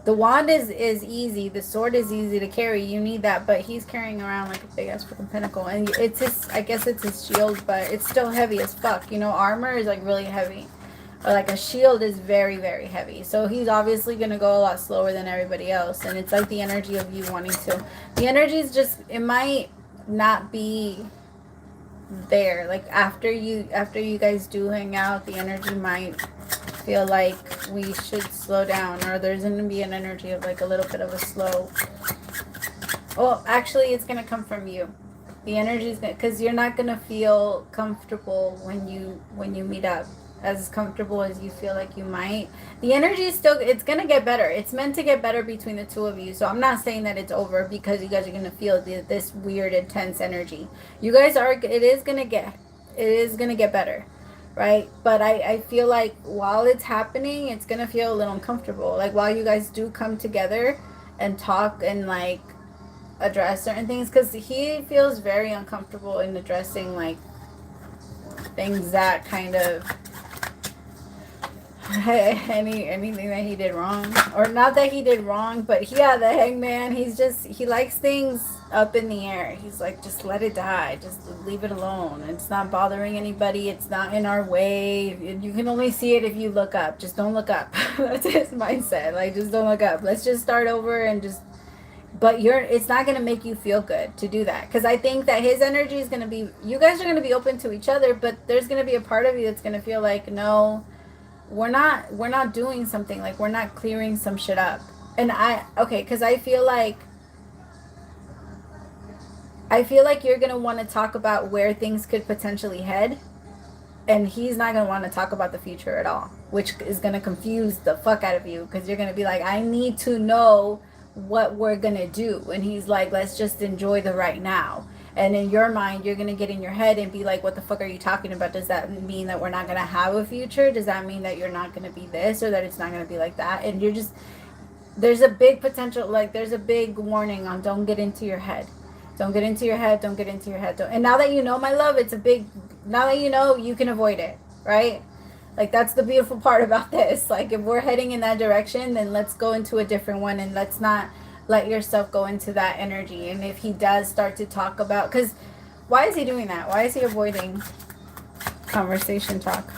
The wand is easy. The sword is easy to carry. You need that, but he's carrying around like a big ass freaking pentacle. And it's his, I guess it's his shield, but it's still heavy as fuck. You know, armor is like really heavy. Or like a shield is very, very heavy. So he's obviously going to go a lot slower than everybody else. And it's like the energy of you wanting to. The energy is just, it might not be there. Like after you guys do hang out, the energy might feel like we should slow down, or there's going to be an energy of like a little bit of a slow. Well, actually it's going to come from you. The energy is going to, because you're not going to feel comfortable when you meet up, as comfortable as you feel like you might. The energy is still, it's going to get better. It's meant to get better between the two of you. So I'm not saying that it's over because you guys are going to feel this weird intense energy. You guys are, it is going to get better. Right? But I feel like while it's happening, it's going to feel a little uncomfortable. Like while you guys do come together and talk and like address certain things, because he feels very uncomfortable in addressing like things that kind of anything that he did wrong, or not that he did wrong, but yeah, the Hangman, he likes things up in the air. He's like, just let it die, just leave it alone. It's not bothering anybody, it's not in our way. You can only see it if you look up. Just don't look up. That's his mindset. Like, just don't look up. Let's just start over and just, but it's not going to make you feel good to do that, because I think that his energy is going to be, you guys are going to be open to each other, but there's going to be a part of you that's going to feel like, no, we're not doing something, like we're not clearing some shit up. And because I feel like you're going to want to talk about where things could potentially head, and he's not going to want to talk about the future at all, which is going to confuse the fuck out of you, because you're going to be like, I need to know what we're going to do. And he's like, let's just enjoy the right now. And in your mind, you're going to get in your head and be like, what the fuck are you talking about? Does that mean that we're not going to have a future? Does that mean that you're not going to be this, or that it's not going to be like that? And you're just, there's a big potential, like there's a big warning on don't get into your head. Don't get into your head. Don't get into your head. And now that you know, my love, now that you know, you can avoid it, right? Like, that's the beautiful part about this. Like, if we're heading in that direction, then let's go into a different one, and let's not let yourself go into that energy. And if he does start to talk about, because why is he doing that? Why is he avoiding conversation talk?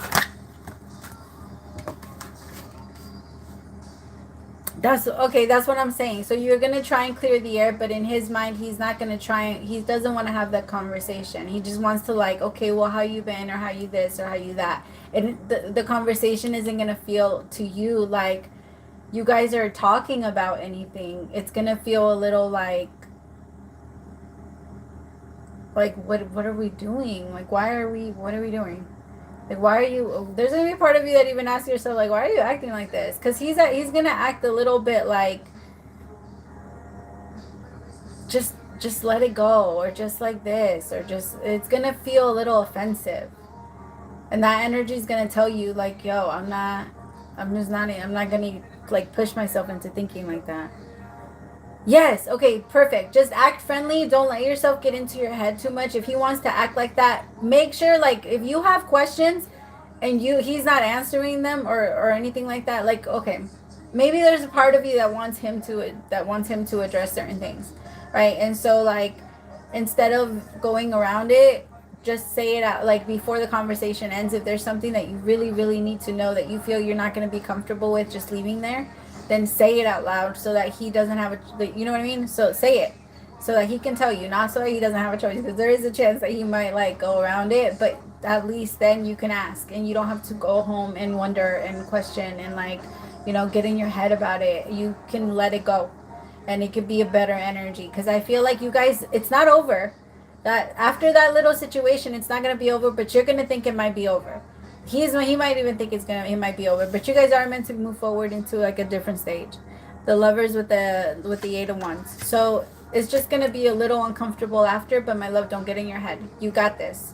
That's what I'm saying. So you're going to try and clear the air, but in his mind, he's not going to try, he doesn't want to have that conversation. He just wants to, like, okay, well, how you been, or how you this, or how you that. And the conversation isn't going to feel to you like you guys are talking about anything. It's going to feel a little like what are we doing? Like, what are we doing? Like, why are you, there's going to be a part of you that even asks yourself, like, why are you acting like this? Because he's going to act a little bit like, just just let it go, or just like this, or just, it's gonna feel a little offensive. And that energy is gonna tell you like, yo, I'm not gonna like push myself into thinking like that. Yes, okay, perfect. Just act friendly. Don't let yourself get into your head too much. If he wants to act like that, make sure, like, if you have questions and he's not answering them, or anything like that, like, okay, maybe there's a part of you that wants him to address certain things, right? And so, like, instead of going around it, just say it out, like, before the conversation ends. If there's something that you really, really need to know that you feel you're not going to be comfortable with just leaving there, then say it out loud, so that he doesn't have you know what I mean? So say it so that he can tell you, not so that he doesn't have a choice, because there is a chance that he might like go around it, but at least then you can ask, and you don't have to go home and wonder and question and, like, get in your head about it. You can let it go, and it could be a better energy, because I feel like you guys, it's not over. That after that little situation, it's not going to be over, but you're going to think it might be over. He might even think it might be over, but you guys are meant to move forward into like a different stage. The Lovers with the Eight of Wands. So it's just gonna be a little uncomfortable after, but my love, don't get in your head. You got this.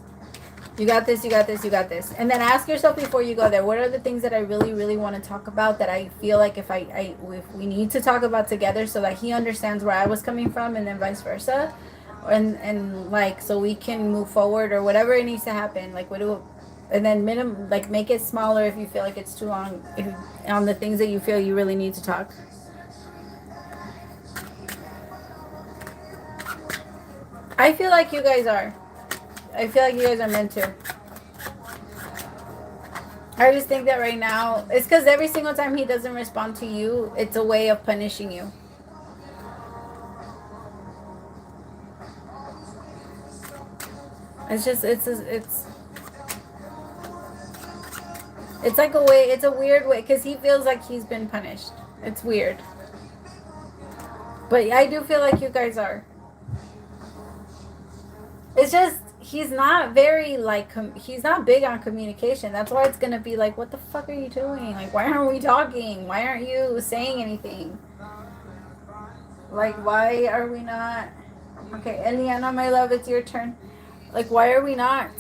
You got this, you got this, you got this. And then ask yourself before you go there, what are the things that I really, really want to talk about, that I feel like if we need to talk about together, so that he understands where I was coming from, and then vice versa. And like, so we can move forward, or whatever it needs to happen. Like, and then like, make it smaller if you feel like it's too long, on the things that you feel you really need to talk. I feel like you guys are. I feel like you guys are meant to. I just think that right now, it's because every single time he doesn't respond to you, it's a way of punishing you. It's just, it's like a way, it's a weird way, because he feels like he's been punished. It's weird. But I do feel like you guys are. It's just, he's not very, like, he's not big on communication. That's why it's going to be like, what the fuck are you doing? Like, why aren't we talking? Why aren't you saying anything? Like, why are we not? Okay, Eliana, my love, it's your turn. Like, why are we not?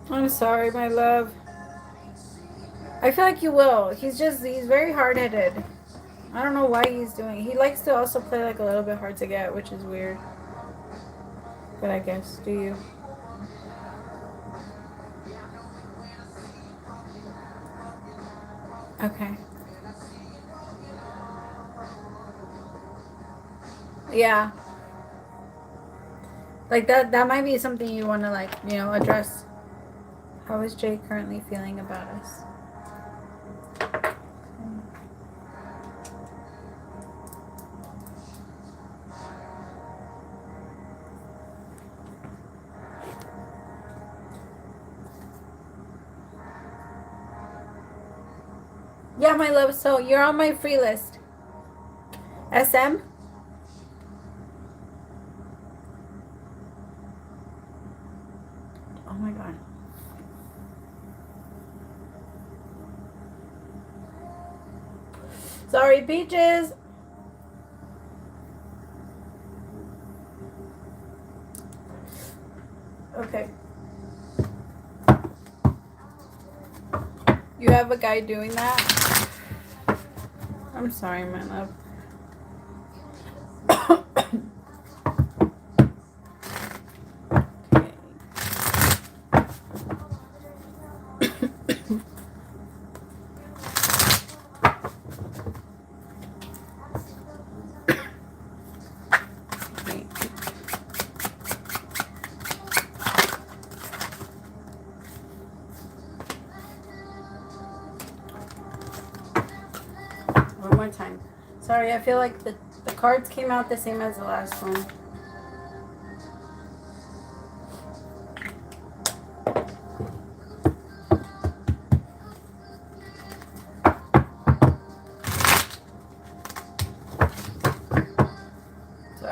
I'm sorry, my love. I feel like you will. He's very hard-headed. I don't know why he's doing. He likes to also play like a little bit hard to get, which is weird. But I guess, do you? Okay. Yeah. Like, that might be something you want to, like, address. How is Jay currently feeling about us? Yeah, my love, so you're on my free list. SM? Oh my god. Sorry, Peaches. Okay. You have a guy doing that? I'm sorry, my love. One more time. Sorry, I feel like the cards came out the same as the last one.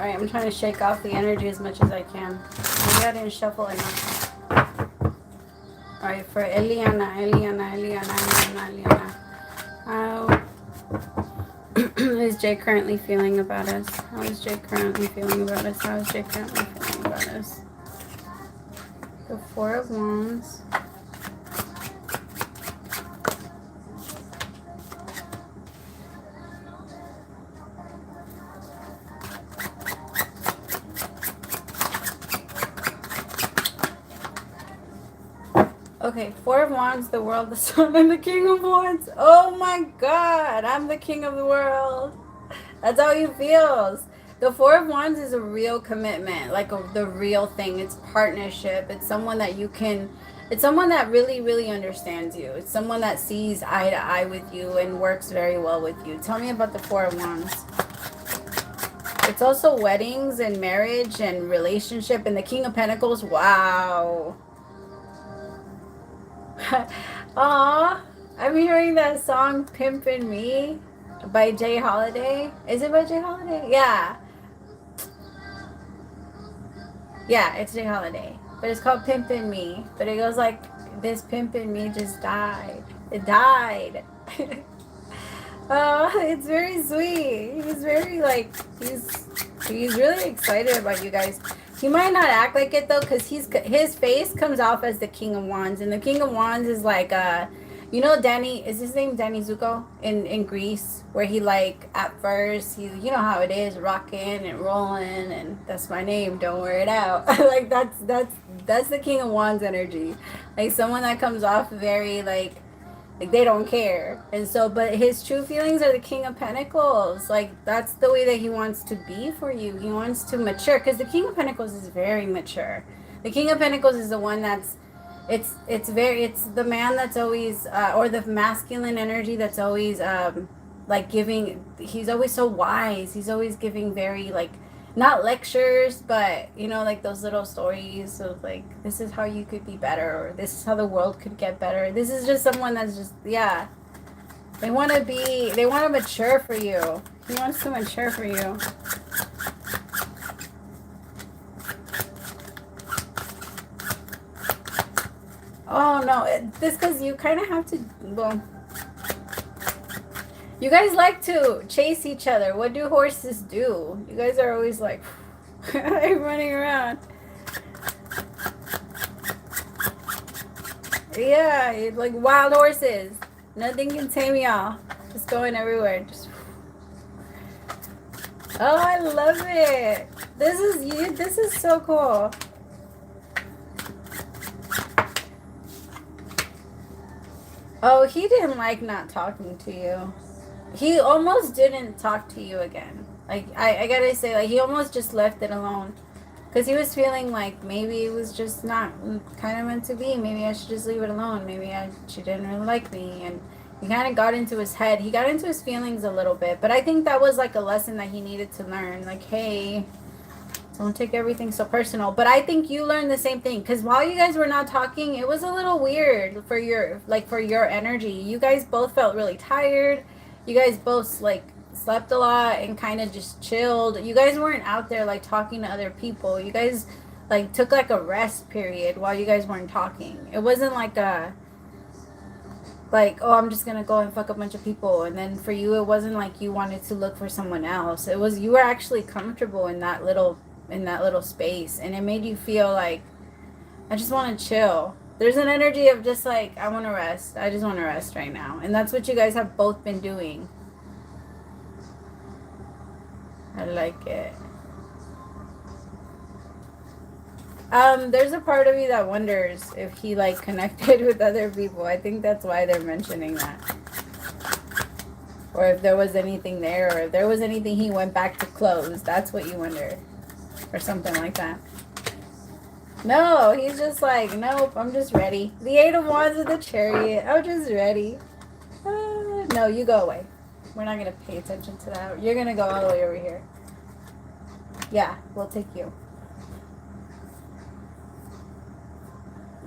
Sorry, I'm trying to shake off the energy as much as I can. Maybe I didn't shuffle enough. Alright, for Eliana. How is Jay currently feeling about us? How is Jay currently feeling about us? How is Jay currently feeling about us? The Four of Wands. Okay, Four of Wands, the World, the Sun, and the King of Wands. Oh my God, I'm the king of the world. That's how he feels. The Four of Wands is a real commitment, like the real thing. It's partnership. It's someone that you can, it's someone that really, really understands you. It's someone that sees eye to eye with you and works very well with you. Tell me about the Four of Wands. It's also weddings and marriage and relationship, and the King of Pentacles. Wow. Aw, I'm hearing that song Pimpin' Me by Jay Holiday. Is it by Jay Holiday? Yeah. Yeah, it's Jay Holiday. But it's called Pimpin' Me. But it goes like, this Pimpin' Me just died. It died. Oh, it's very sweet. He's very like, he's really excited about you guys. He might not act like it though, because his face comes off as the King of Wands, and the King of Wands is like you know, Danny, is his name Danny Zuko in Greece, where he like at first he, you know how it is, rocking and rolling, and that's my name, don't wear it out. Like that's the King of Wands energy, like someone that comes off very like they don't care. And so, but his true feelings are the King of Pentacles. Like that's the way that he wants to be for you. He wants to mature, because the King of Pentacles is very mature. The King of Pentacles is the one that's it's the man that's always or the masculine energy that's always like giving. He's always so wise. He's always giving very like, not lectures, but you know, like those little stories of like, this is how you could be better, or this is how the world could get better. This is just someone that's just, yeah, they want to mature for you. He wants to mature for you. Oh no, this, because you kind of have to, well, you guys like to chase each other. What do horses do? You guys are always like running around. Yeah, like wild horses. Nothing can tame y'all. Just going everywhere. Just. Oh, I love it. This is you. This is so cool. Oh, he didn't like not talking to you. He almost didn't talk to you again. Like, I gotta say, like, he almost just left it alone. Because he was feeling like maybe it was just not kind of meant to be. Maybe I should just leave it alone. Maybe she didn't really like me. And he kind of got into his head. He got into his feelings a little bit. But I think that was like a lesson that he needed to learn. Like, hey, don't take everything so personal. But I think you learned the same thing. Because while you guys were not talking, it was a little weird for your energy. You guys both felt really tired. You guys both like slept a lot and kind of just chilled. You guys weren't out there like talking to other people. You guys like took like a rest period while you guys weren't talking. It wasn't like oh, I'm just gonna go and fuck a bunch of people. And then for you, it wasn't like you wanted to look for someone else. It was, you were actually comfortable in that little space, and it made you feel like, I just want to chill. There's an energy of just like, I want to rest. I just want to rest right now. And that's what you guys have both been doing. I like it. There's a part of me that wonders if he like connected with other people. I think that's why they're mentioning that. Or if there was anything there, or if there was anything he went back to close. That's what you wonder. Or something like that. No, he's just like, nope, I'm just ready. The Eight of Wands with the Chariot. I'm just ready. No, you go away. We're not going to pay attention to that. You're going to go all the way over here. Yeah, we'll take you.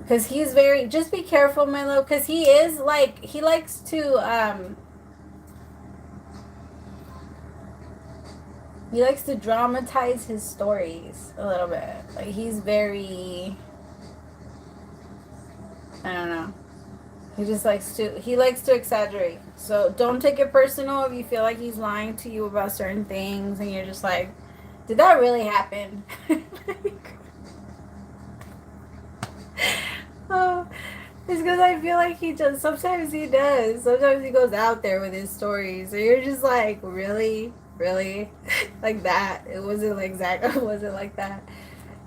Because he's very, just be careful, my love. Because he is like, he likes to, He likes to dramatize his stories a little bit. Like, he's very, I don't know. He likes to exaggerate. So don't take it personal if you feel like he's lying to you about certain things and you're just like, did that really happen? Oh, it's because I feel like sometimes he does. Sometimes he goes out there with his stories. So you're just like, really? Really? Like that? It wasn't like that. It wasn't like that.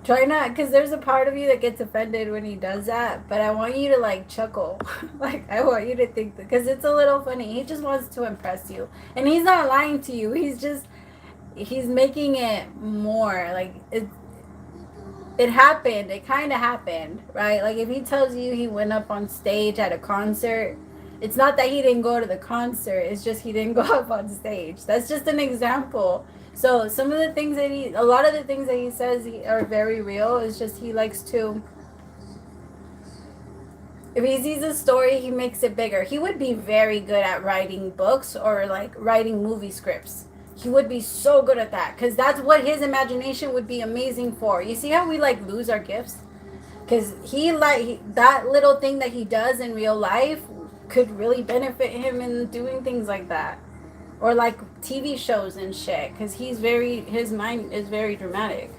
Try not, because there's a part of you that gets offended when he does that, but I want you to like chuckle. Like, I want you to think, because it's a little funny. He just wants to impress you. And he's not lying to you. He's making it more. Like, it happened. It kind of happened, right? Like, if he tells you he went up on stage at a concert, it's not that he didn't go to the concert. It's just he didn't go up on stage. That's just an example. So some of the things a lot of the things that he says are very real. It's just he likes to, if he sees a story, he makes it bigger. He would be very good at writing books or like writing movie scripts. He would be so good at that because that's what his imagination would be amazing for. You see how we like lose our gifts? Because that little thing that he does in real life could really benefit him in doing things like that. Or like TV shows and shit. Because his mind is very dramatic.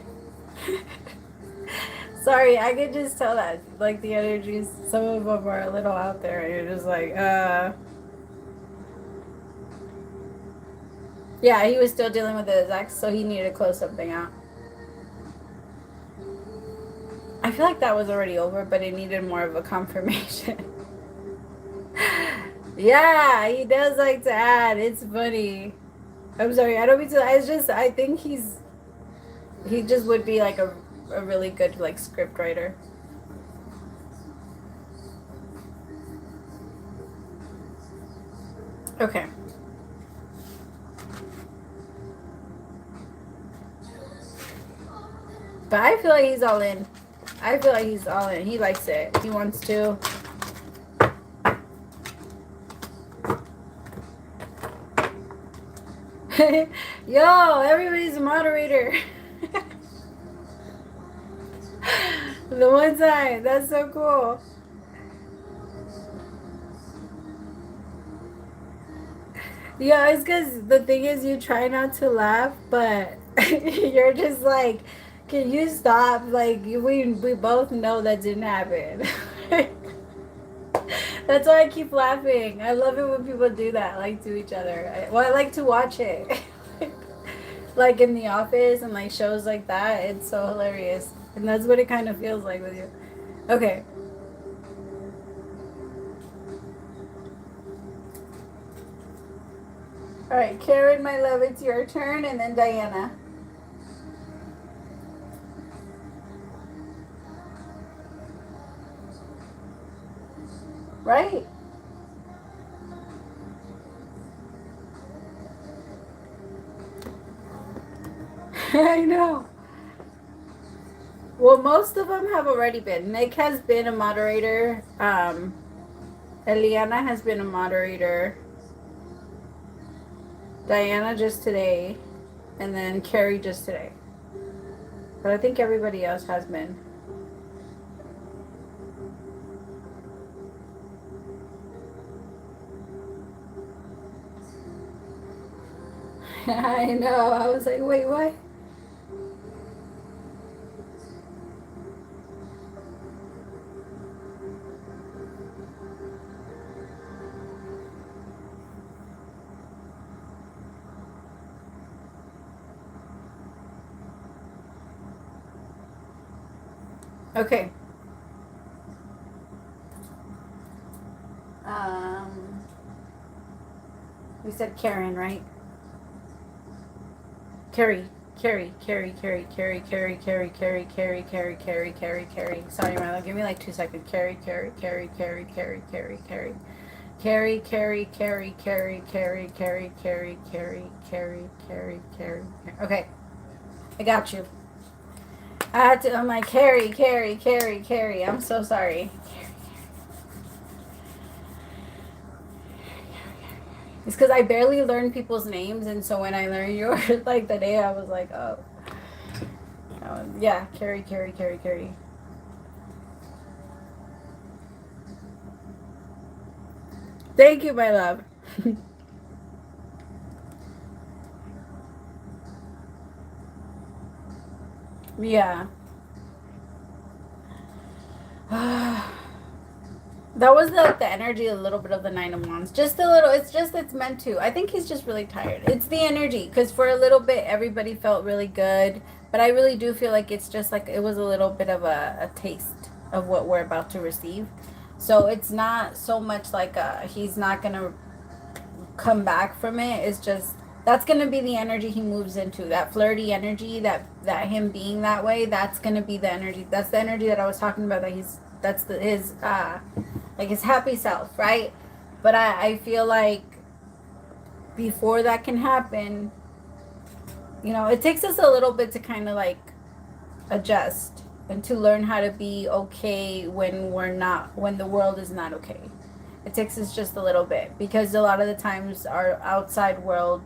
Sorry, I could just tell that. Like the energies, some of them are a little out there. And you're just like, Yeah, he was still dealing with his ex, so he needed to close something out. I feel like that was already over, but it needed more of a confirmation. Yeah, he does like to add. It's funny. I'm sorry, I don't mean to. I think he just would be like a really good like script writer. Okay. But I feel like he's all in. I feel like he's all in. He likes it. He wants to. Yo, everybody's a moderator. The one time. That's so cool. Yeah, it's because the thing is you try not to laugh, but you're just like, can you stop? Like, we both know that didn't happen. That's why I keep laughing. I love it when people do that, like to each other. I like to watch it. Like in The Office and like shows like that. It's so hilarious. And that's what it kind of feels like with you. Okay. All right, Karen, my love, it's your turn, and then Diana. Right? I know. Well, most of them have already been. Nick has been a moderator. Eliana has been a moderator. Diana just today. And then Carrie just today. But I think everybody else has been. I know. I was like, wait, what? Okay. We said Karen, right? Carrie. Sorry, Milo. Give me like 2 seconds. Carrie. Okay. I got you. I'm like, Carrie. I'm so sorry. It's because I barely learn people's names, and so when I learned yours, like the day, I was like, oh, yeah, Carrie, Carrie, Carrie, Carrie. Thank you, my love. Yeah. That was the energy, a little bit of the Nine of Wands. Just a little. It's just, it's meant to. I think he's just really tired. It's the energy. Because for a little bit, everybody felt really good. But I really do feel like it's just like it was a little bit of a taste of what we're about to receive. So it's not so much like he's not going to come back from it. It's just, that's going to be the energy he moves into. That flirty energy, that him being that way, that's going to be the energy. That's the energy that I was talking about, that that's his like his happy self, right? But I feel like before that can happen, it takes us a little bit to kind of like adjust and to learn how to be okay when the world is not okay. It takes us just a little bit, because a lot of the times our outside world,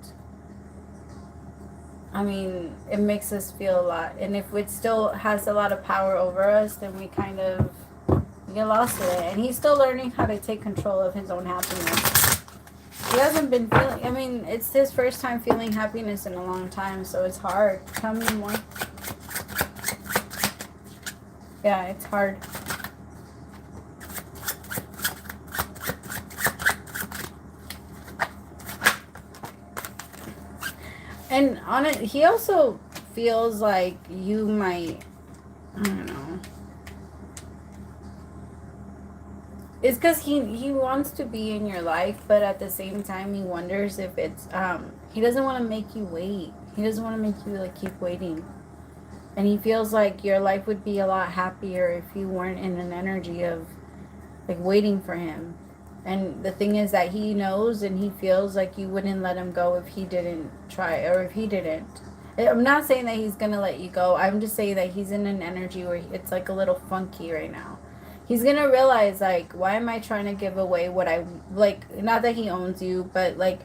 I mean, it makes us feel a lot. And if it still has a lot of power over us, then we kind of get lost in it. And he's still learning how to take control of his own happiness. He hasn't been feeling, I mean, it's his first time feeling happiness in a long time, so it's hard. Tell me more. Yeah, it's hard. And on it, he also feels like you might, I don't know. It's because he wants to be in your life, but at the same time, he wonders if it's, he doesn't want to make you wait. He doesn't want to make you, like, keep waiting. And he feels like your life would be a lot happier if you weren't in an energy of, like, waiting for him. And the thing is that he knows and he feels like you wouldn't let him go if he didn't try, or if he didn't. I'm not saying that he's going to let you go. I'm just saying that he's in an energy where it's like a little funky right now. He's going to realize, like, why am I trying to give away what I, like, not that he owns you, but, like,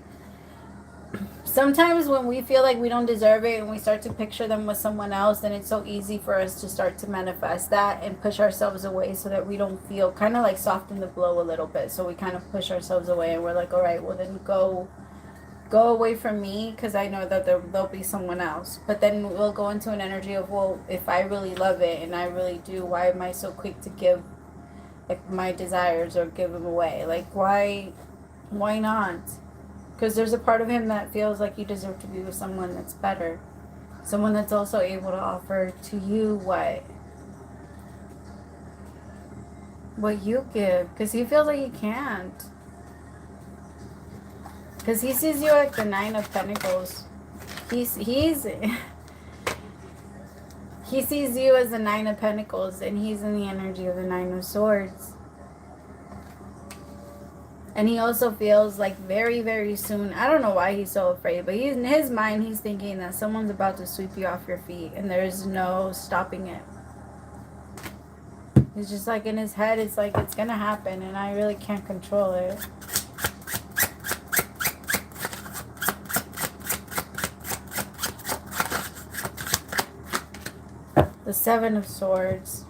sometimes when we feel like we don't deserve it and we start to picture them with someone else, then it's so easy for us to start to manifest that and push ourselves away so that we don't feel, kind of like soften the blow a little bit. So we kind of push ourselves away and we're like, all right, well then go away from me, because I know that there'll be someone else. But then we'll go into an energy of, well, if I really love it and I really do, why am I so quick to give, like, my desires or give them away? Like, why not? Because there's a part of him that feels like you deserve to be with someone that's better. Someone that's also able to offer to you what you give. Because he feels like he can't. Because he sees you like the Nine of Pentacles. He sees you as the Nine of Pentacles, and he's in the energy of the Nine of Swords. And he also feels like very, very soon, I don't know why he's so afraid, but in his mind, he's thinking that someone's about to sweep you off your feet and there's no stopping it. It's just like in his head, it's like it's going to happen and I really can't control it. The Seven of Swords.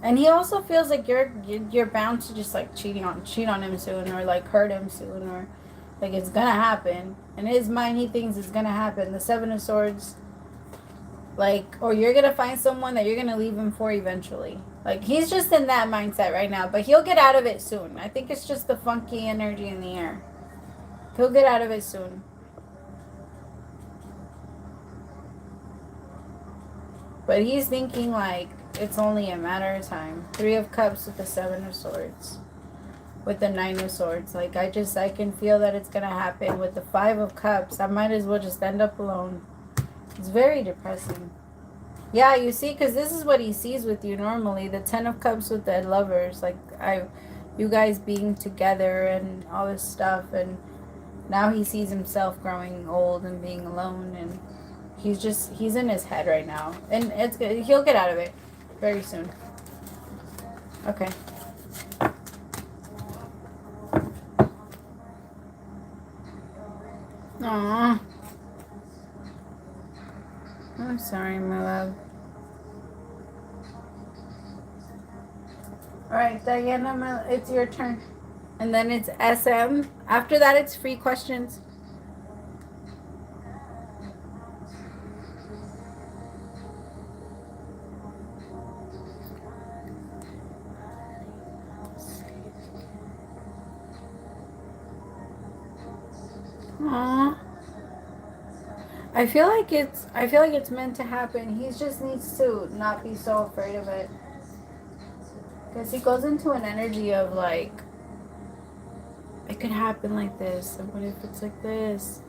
And he also feels like you're bound to just like cheat on him soon, or like hurt him soon, or like it's gonna happen. In his mind, he thinks it's gonna happen. The Seven of Swords, like, or you're gonna find someone that you're gonna leave him for eventually. Like, he's just in that mindset right now, but he'll get out of it soon. I think it's just the funky energy in the air. He'll get out of it soon. But he's thinking like it's only a matter of time. Three of Cups with the Seven of Swords. With the Nine of Swords. Like, I can feel that it's going to happen. With the Five of Cups, I might as well just end up alone. It's very depressing. Yeah, you see, because this is what he sees with you normally. The Ten of Cups with the Lovers. Like, you guys being together and all this stuff. And now he sees himself growing old and being alone. And he's in his head right now. And it's good. He'll get out of it very soon. Okay. Aw. I'm sorry, my love. Alright, Diana, it's your turn. And then it's SM. After that, it's free questions. Aww. I feel like it's meant to happen. He just needs to not be so afraid of it. Because he goes into an energy of like, it could happen like this. And what if it's like this?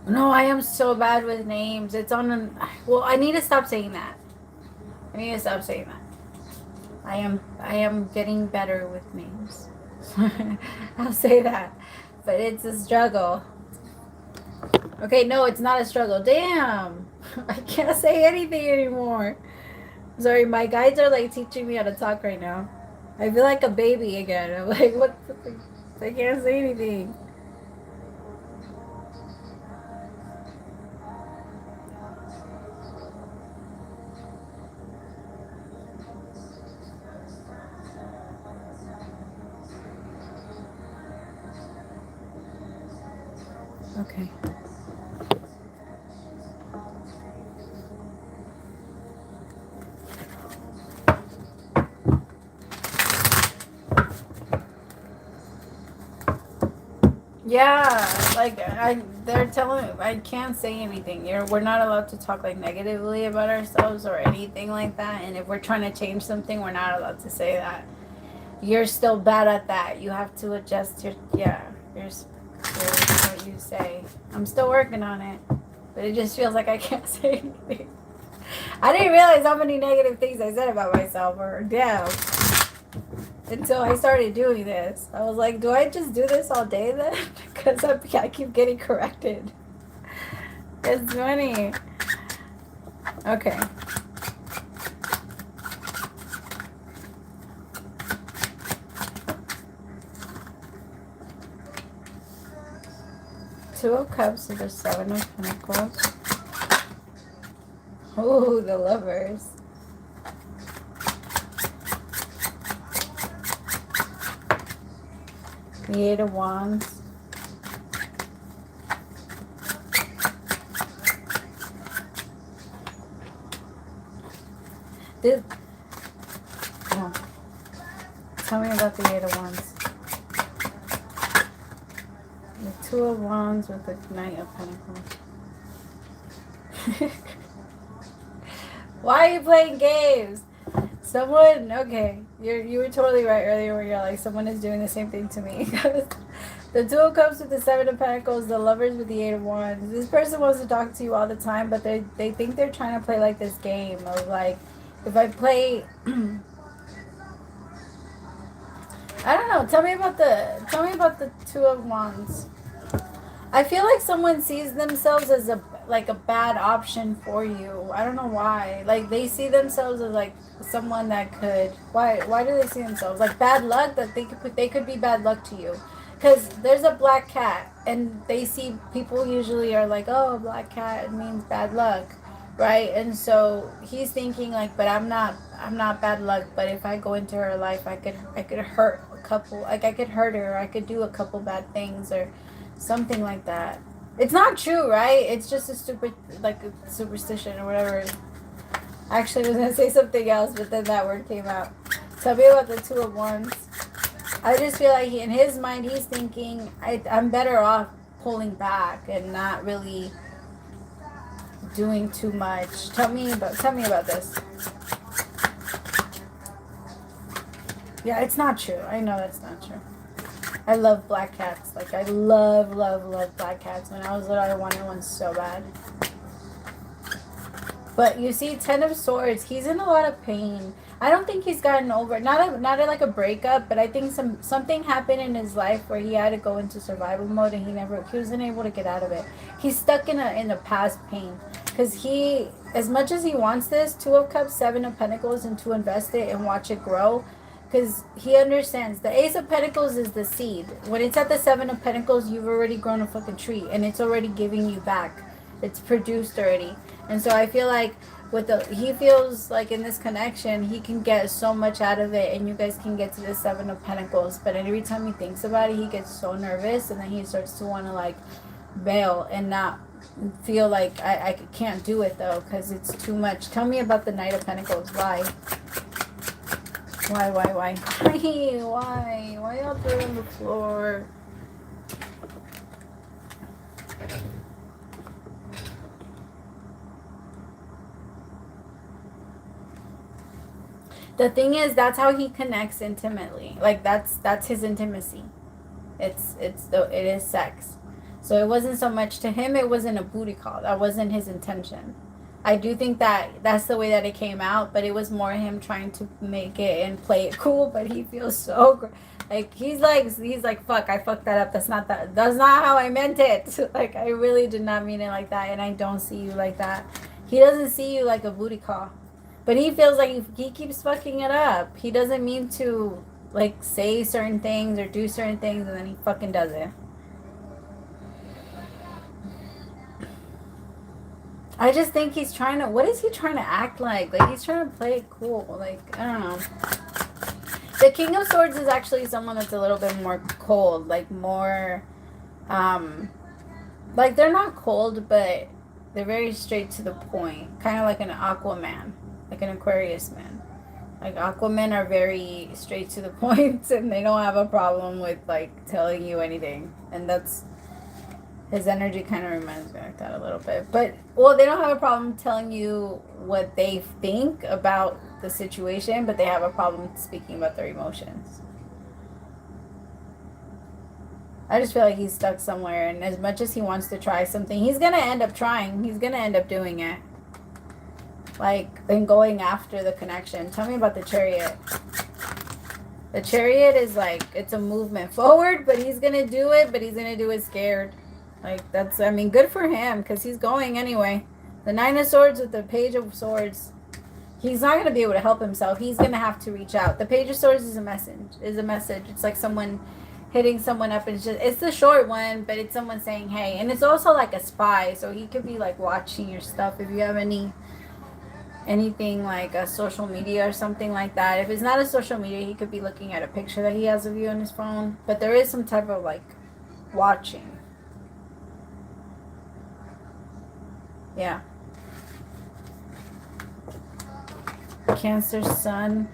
No, I am so bad with names. It's on an... Well, I need to stop saying that. I need to stop saying that. I am getting better with names. I'll say that. But it's a struggle. Okay, no, it's not a struggle. Damn. I can't say anything anymore. Sorry, my guides are like teaching me how to talk right now. I feel like a baby again. I'm like, what the... I can't say anything. Okay. Yeah, like they're telling me I can't say anything. We're not allowed to talk like negatively about ourselves or anything like that. And if we're trying to change something, we're not allowed to say that. You're still bad at that. You have to adjust your here's what you say. I'm still working on it, but it just feels like I can't say anything. I didn't realize how many negative things I said about myself or damn. Until I started doing this. I was like, do I just do this all day then? Because I keep getting corrected. It's funny. Okay. Two of Cups and the Seven of Pentacles. Oh, the Lovers. The Eight of Wands. Oh. Tell me about the Eight of Wands. The Two of Wands with the Knight of Pentacles. Why are you playing games? Someone, okay, you were totally right earlier where you're like, someone is doing the same thing to me. The Two of Cups with the Seven of Pentacles, the Lovers with the Eight of Wands. This person wants to talk to you all the time, but they think they're trying to play like this game of like, if I play, I don't know. Tell me about the Two of Wands. I feel like someone sees themselves as a bad option for you. I don't know why. Like they see themselves as like someone that could. Why do they see themselves like bad luck? That they could be bad luck to you. Because there's a black cat, and they see people usually are like, oh, black cat means bad luck, right? And so he's thinking like, but I'm not bad luck. But if I go into her life, I could hurt a couple. Like I could hurt her. Or I could do a couple bad things or something like that. It's not true, right? It's just a stupid, like a superstition or whatever. Actually, I was gonna say something else, but then that word came out. Tell me about the Two of Wands. I just feel like in his mind, he's thinking, I'm better off pulling back and not really doing too much. Tell me about this. Yeah, it's not true. I know that's not true. I love black cats. Like, I love black cats. When I was little, I wanted one so bad. But you see, Ten of Swords, he's in a lot of pain. I don't think he's gotten over it. Not like a breakup, but I think something happened in his life where he had to go into survival mode and he wasn't able to get out of it. He's stuck in a past pain. Because as much as he wants this, Two of Cups, Seven of Pentacles, and to invest it and watch it grow, Because he understands. The Ace of Pentacles is the seed. When it's at the Seven of Pentacles, you've already grown a fucking tree. And it's already giving you back. It's produced already. And so I feel like he feels like in this connection, he can get so much out of it. And you guys can get to the Seven of Pentacles. But every time he thinks about it, he gets so nervous. And then he starts to want to like bail and not feel like I can't do it though. Because it's too much. Tell me about the Knight of Pentacles. Why? Why? Why out there on the floor? The thing is, that's how he connects intimately. Like that's his intimacy. It is sex. So it wasn't so much to him. It wasn't a booty call. That wasn't his intention. I do think that that's the way that it came out, but it was more him trying to make it and play it cool. But he feels so like he's like fuck, I fucked that up. That's not how I meant it. Like I really did not mean it like that, and I don't see you like that. He doesn't see you like a booty call, but he feels like he keeps fucking it up. He doesn't mean to like say certain things or do certain things, and then he fucking does it. I just think he's trying to, what is he trying to act like? Like, he's trying to play it cool. Like, I don't know. The King of Swords is actually someone that's a little bit more cold. Like, more, like, they're not cold, but they're very straight to the point. Kind of like an Aquaman. Like an Aquarius man. Like, Aquaman are very straight to the point, and they don't have a problem with, like, telling you anything. And that's... his energy kind of reminds me like that a little bit. But, well, they don't have a problem telling you what they think about the situation, but they have a problem speaking about their emotions. I just feel like he's stuck somewhere, and as much as he wants to try something, he's going to end up trying. He's going to end up doing it. Like, and going after the connection. Tell me about the Chariot. The Chariot is like, it's a movement forward, but he's going to do it, but he's going to do it scared. Like, that's, I mean, good for him, because he's going anyway. The Nine of Swords with the Page of Swords, he's not going to be able to help himself. He's going to have to reach out. The Page of Swords is a message. It's like someone hitting someone up. And it's the short one, but it's someone saying, hey. And it's also like a spy, so he could be, like, watching your stuff. If you have anything like a social media or something like that. If it's not a social media, he could be looking at a picture that he has of you on his phone. But there is some type of, like, watching. Yeah. Cancer Sun.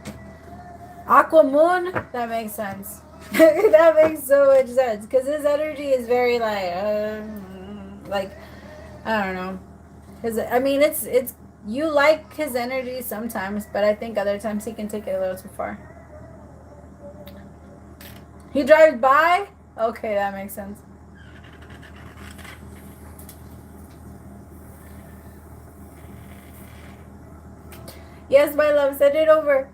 Aqua Moon. That makes sense. That makes so much sense. Because his energy is very like I don't know. I mean, it's you like his energy sometimes, but I think other times he can take it a little too far. He drives by? Okay, that makes sense. Yes, my love, send it over.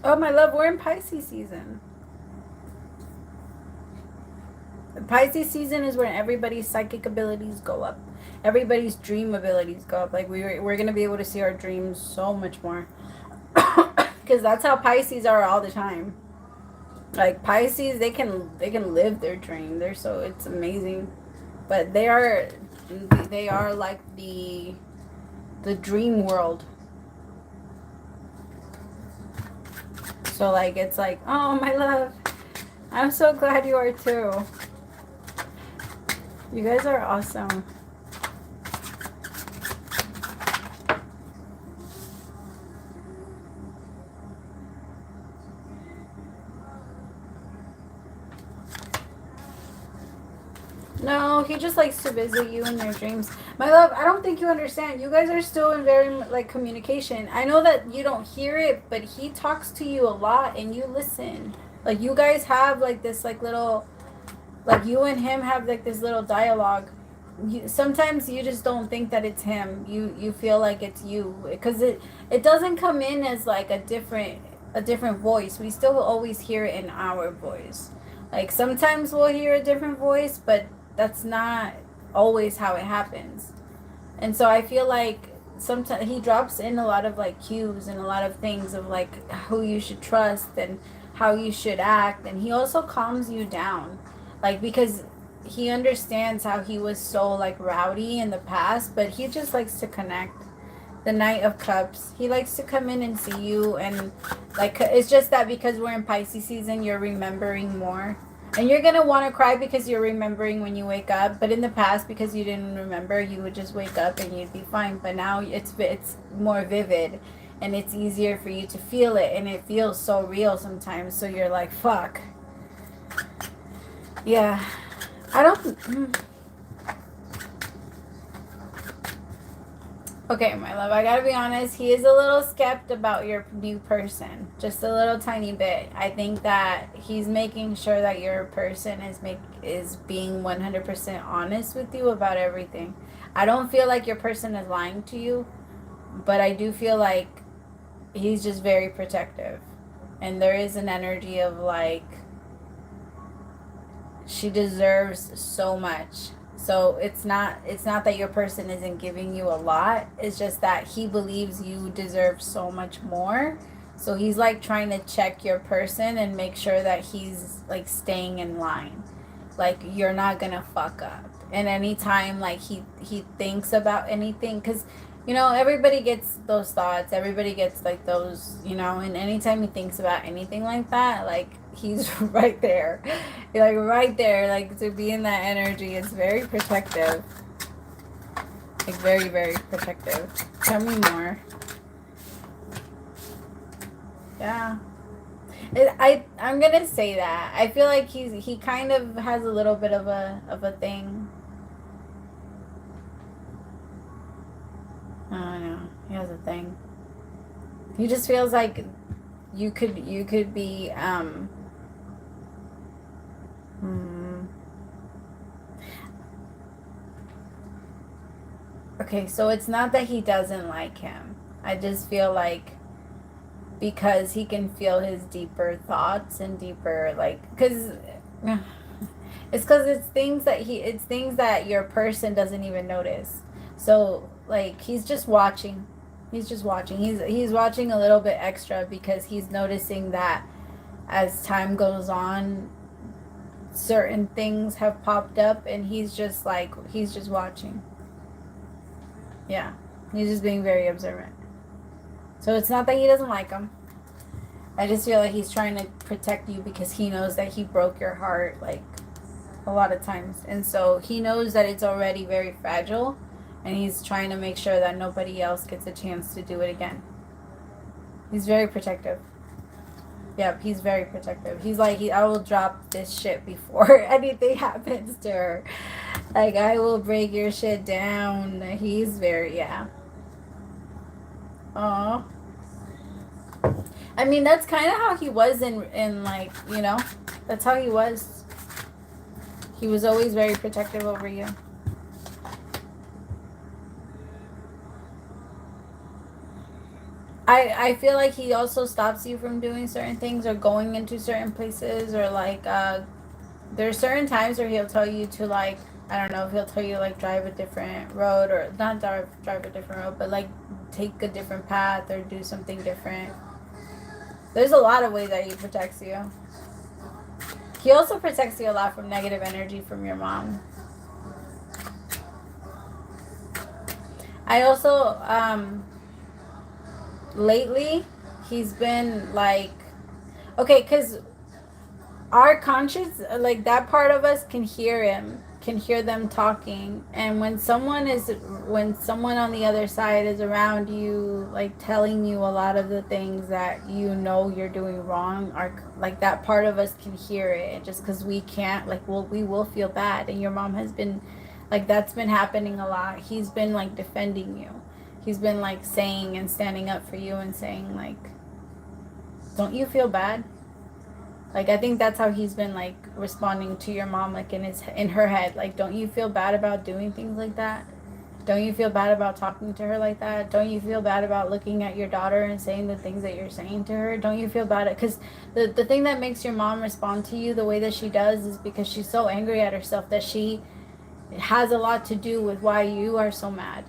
Oh, my love, we're in Pisces season. Pisces season is when everybody's psychic abilities go up. Everybody's dream abilities go up. Like, we're going to be able to see our dreams so much more. Because that's how Pisces are all the time. Like, Pisces, they can live their dream. It's amazing. But they are like the dream world. So, like, it's like, oh, my love, I'm so glad you are too. You guys are awesome. No, he just likes to visit you in your dreams. My love, I don't think you understand. You guys are still in very, like, communication. I know that you don't hear it, but he talks to you a lot and you listen. Like, you guys have, like, this, like, little, like, you and him have, like, this little dialogue. sometimes you just don't think that it's him. You feel like it's you, because it doesn't come in as like a different voice. We still always hear it in our voice. Like sometimes we'll hear a different voice, but that's not always how it happens. And so I feel like sometimes he drops in a lot of like cues and a lot of things of like who you should trust and how you should act, and he also calms you down, like because he understands how he was so like rowdy in the past, but he just likes to connect. The Knight of Cups, he likes to come in and see you, and like it's just that because we're in Pisces season, you're remembering more, and you're gonna want to cry because you're remembering when you wake up. But in the past, because you didn't remember, you would just wake up and you'd be fine. But now it's more vivid, and it's easier for you to feel it, and it feels so real sometimes. So you're like, fuck, yeah. I don't. Okay, my love, I gotta be honest. He is a little skept about your new person, just a little tiny bit. I think that he's making sure that your person is being 100% honest with you about everything. I don't feel like your person is lying to you, but I do feel like he's just very protective, and there is an energy of like she deserves so much. So it's not that your person isn't giving you a lot. It's just that he believes you deserve so much more. So he's like trying to check your person and make sure that he's like staying in line. Like you're not gonna fuck up. And anytime like he thinks about anything, because everybody gets those thoughts. Everybody gets like those, and anytime he thinks about anything like that, like he's right there. You're like right there, like to be in that energy. It's very protective. Like very, very protective. Tell me more. Yeah. I'm gonna say that. I feel like he kind of has a little bit of a thing. I don't know. He has a thing. He just feels like you could be Okay, so it's not that he doesn't like him. I just feel like because he can feel his deeper thoughts and deeper because it's things that your person doesn't even notice. So like he's just watching. He's watching a little bit extra because he's noticing that as time goes on, certain things have popped up, and he's just watching. Yeah, he's just being very observant. So it's not that he doesn't like him. I just feel like he's trying to protect you because he knows that he broke your heart like a lot of times, and so he knows that it's already very fragile, and he's trying to make sure that nobody else gets a chance to do it again. He's very protective. Yep, he's very protective. He's like, I will drop this shit before anything happens to her. Like, I will break your shit down. He's very, yeah. Aw. I mean, that's kind of how he was in like, that's how he was. He was always very protective over you. I feel like he also stops you from doing certain things or going into certain places, or like there's certain times where he'll tell you to like, I don't know if he'll tell you like drive a different road, or not drive a different road, but like take a different path or do something different. There's a lot of ways that he protects you. He also protects you a lot from negative energy from your mom. I also lately he's been like, okay, because our conscious, like that part of us can hear them talking, and when someone on the other side is around you, like telling you a lot of the things that you're doing wrong, like that part of us can hear it, just because we can't, like, we will feel bad. And your mom has been like, that's been happening a lot. He's been like defending you. He's been like saying and standing up for you and saying like, don't you feel bad? Like, I think that's how he's been, like, responding to your mom, like, in her head. Like, don't you feel bad about doing things like that? Don't you feel bad about talking to her like that? Don't you feel bad about looking at your daughter and saying the things that you're saying to her? Don't you feel bad? Because the thing that makes your mom respond to you the way that she does is because she's so angry at herself that it has a lot to do with why you are so mad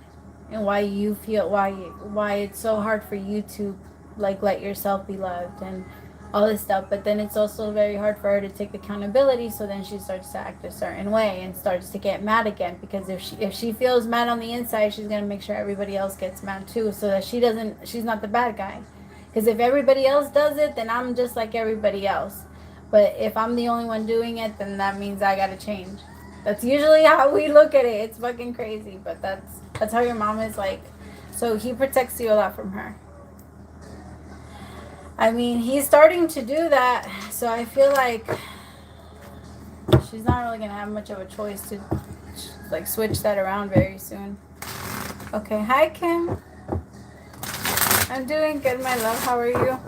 and why you feel why it's so hard for you to, like, let yourself be loved and all this stuff. But then it's also very hard for her to take accountability, so then she starts to act a certain way and starts to get mad again, because if she feels mad on the inside, she's going to make sure everybody else gets mad too, so that she's not the bad guy. Because if everybody else does it, then I'm just like everybody else. But if I'm the only one doing it, then that means I got to change. That's usually how we look at it. It's fucking crazy, but that's how your mom is, like. So he protects you a lot from her. I mean, he's starting to do that, so I feel like she's not really gonna have much of a choice to, like, switch that around very soon. Okay, hi Kim. I'm doing good, my love. How are you?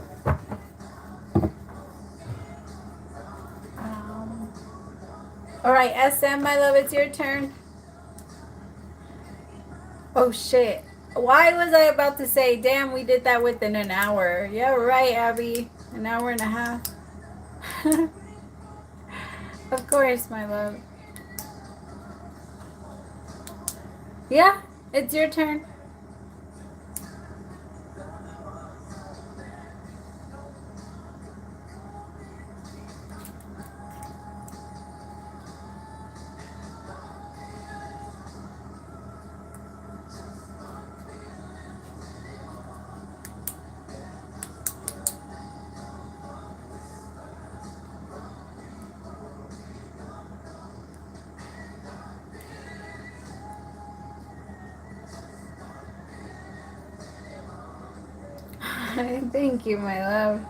All right, SM, my love, it's your turn. Oh shit. Why was I about to say, damn, we did that within an hour? Yeah, right, Abby. An hour and a half. Of course, my love. Yeah, it's your turn. Thank you, my love.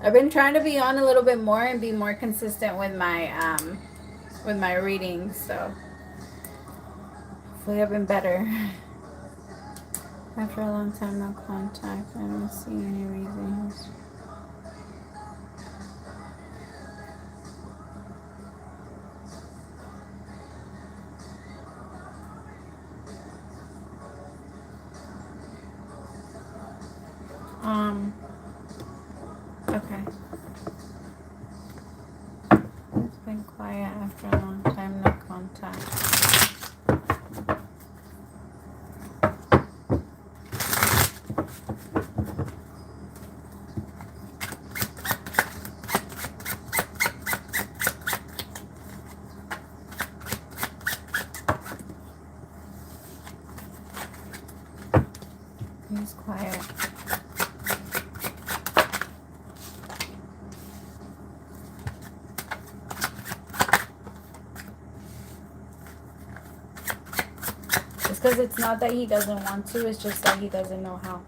I've been trying to be on a little bit more and be more consistent with my readings, so hopefully I've been better. After a long time no contact, I don't see any reasons. Okay. It's been quiet after a long time no contact. It's quiet. It's because it's not that he doesn't want to, it's just that he doesn't know how.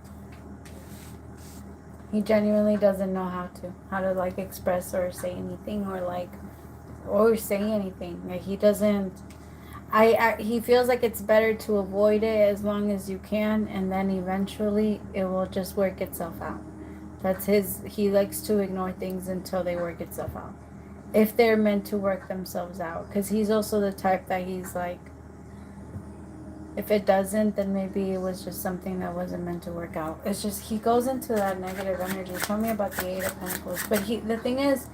He genuinely doesn't know how to like express or say anything, or say anything. Like, he doesn't. He feels like it's better to avoid it as long as you can, and then eventually it will just work itself out. He likes to ignore things until they work itself out, if they're meant to work themselves out. Because he's also the type that he's like, if it doesn't, then maybe it was just something that wasn't meant to work out. It's just, he goes into that negative energy. Tell me about the Eight of Pentacles. But the thing is,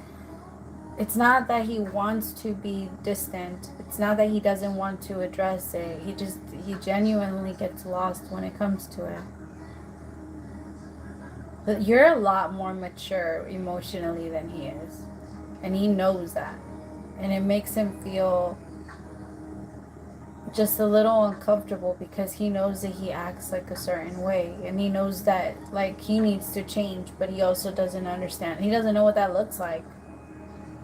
it's not that he wants to be distant. It's not that he doesn't want to address it. He genuinely gets lost when it comes to it. But you're a lot more mature emotionally than he is. And he knows that. And it makes him feel just a little uncomfortable, because he knows that he acts like a certain way, and he knows that, like, he needs to change, but he also doesn't understand. He doesn't know what that looks like.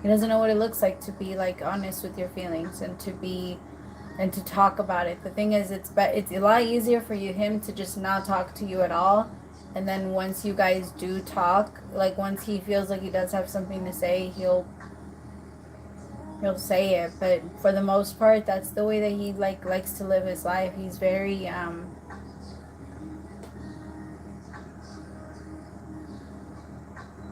He doesn't know what it looks like to be, like, honest with your feelings and to talk about it. The thing is, it's a lot easier for him to just not talk to you at all, and then once you guys do talk, like, once he feels like he does have something to say, he'll say it. But for the most part, that's the way that he likes to live his life. He's very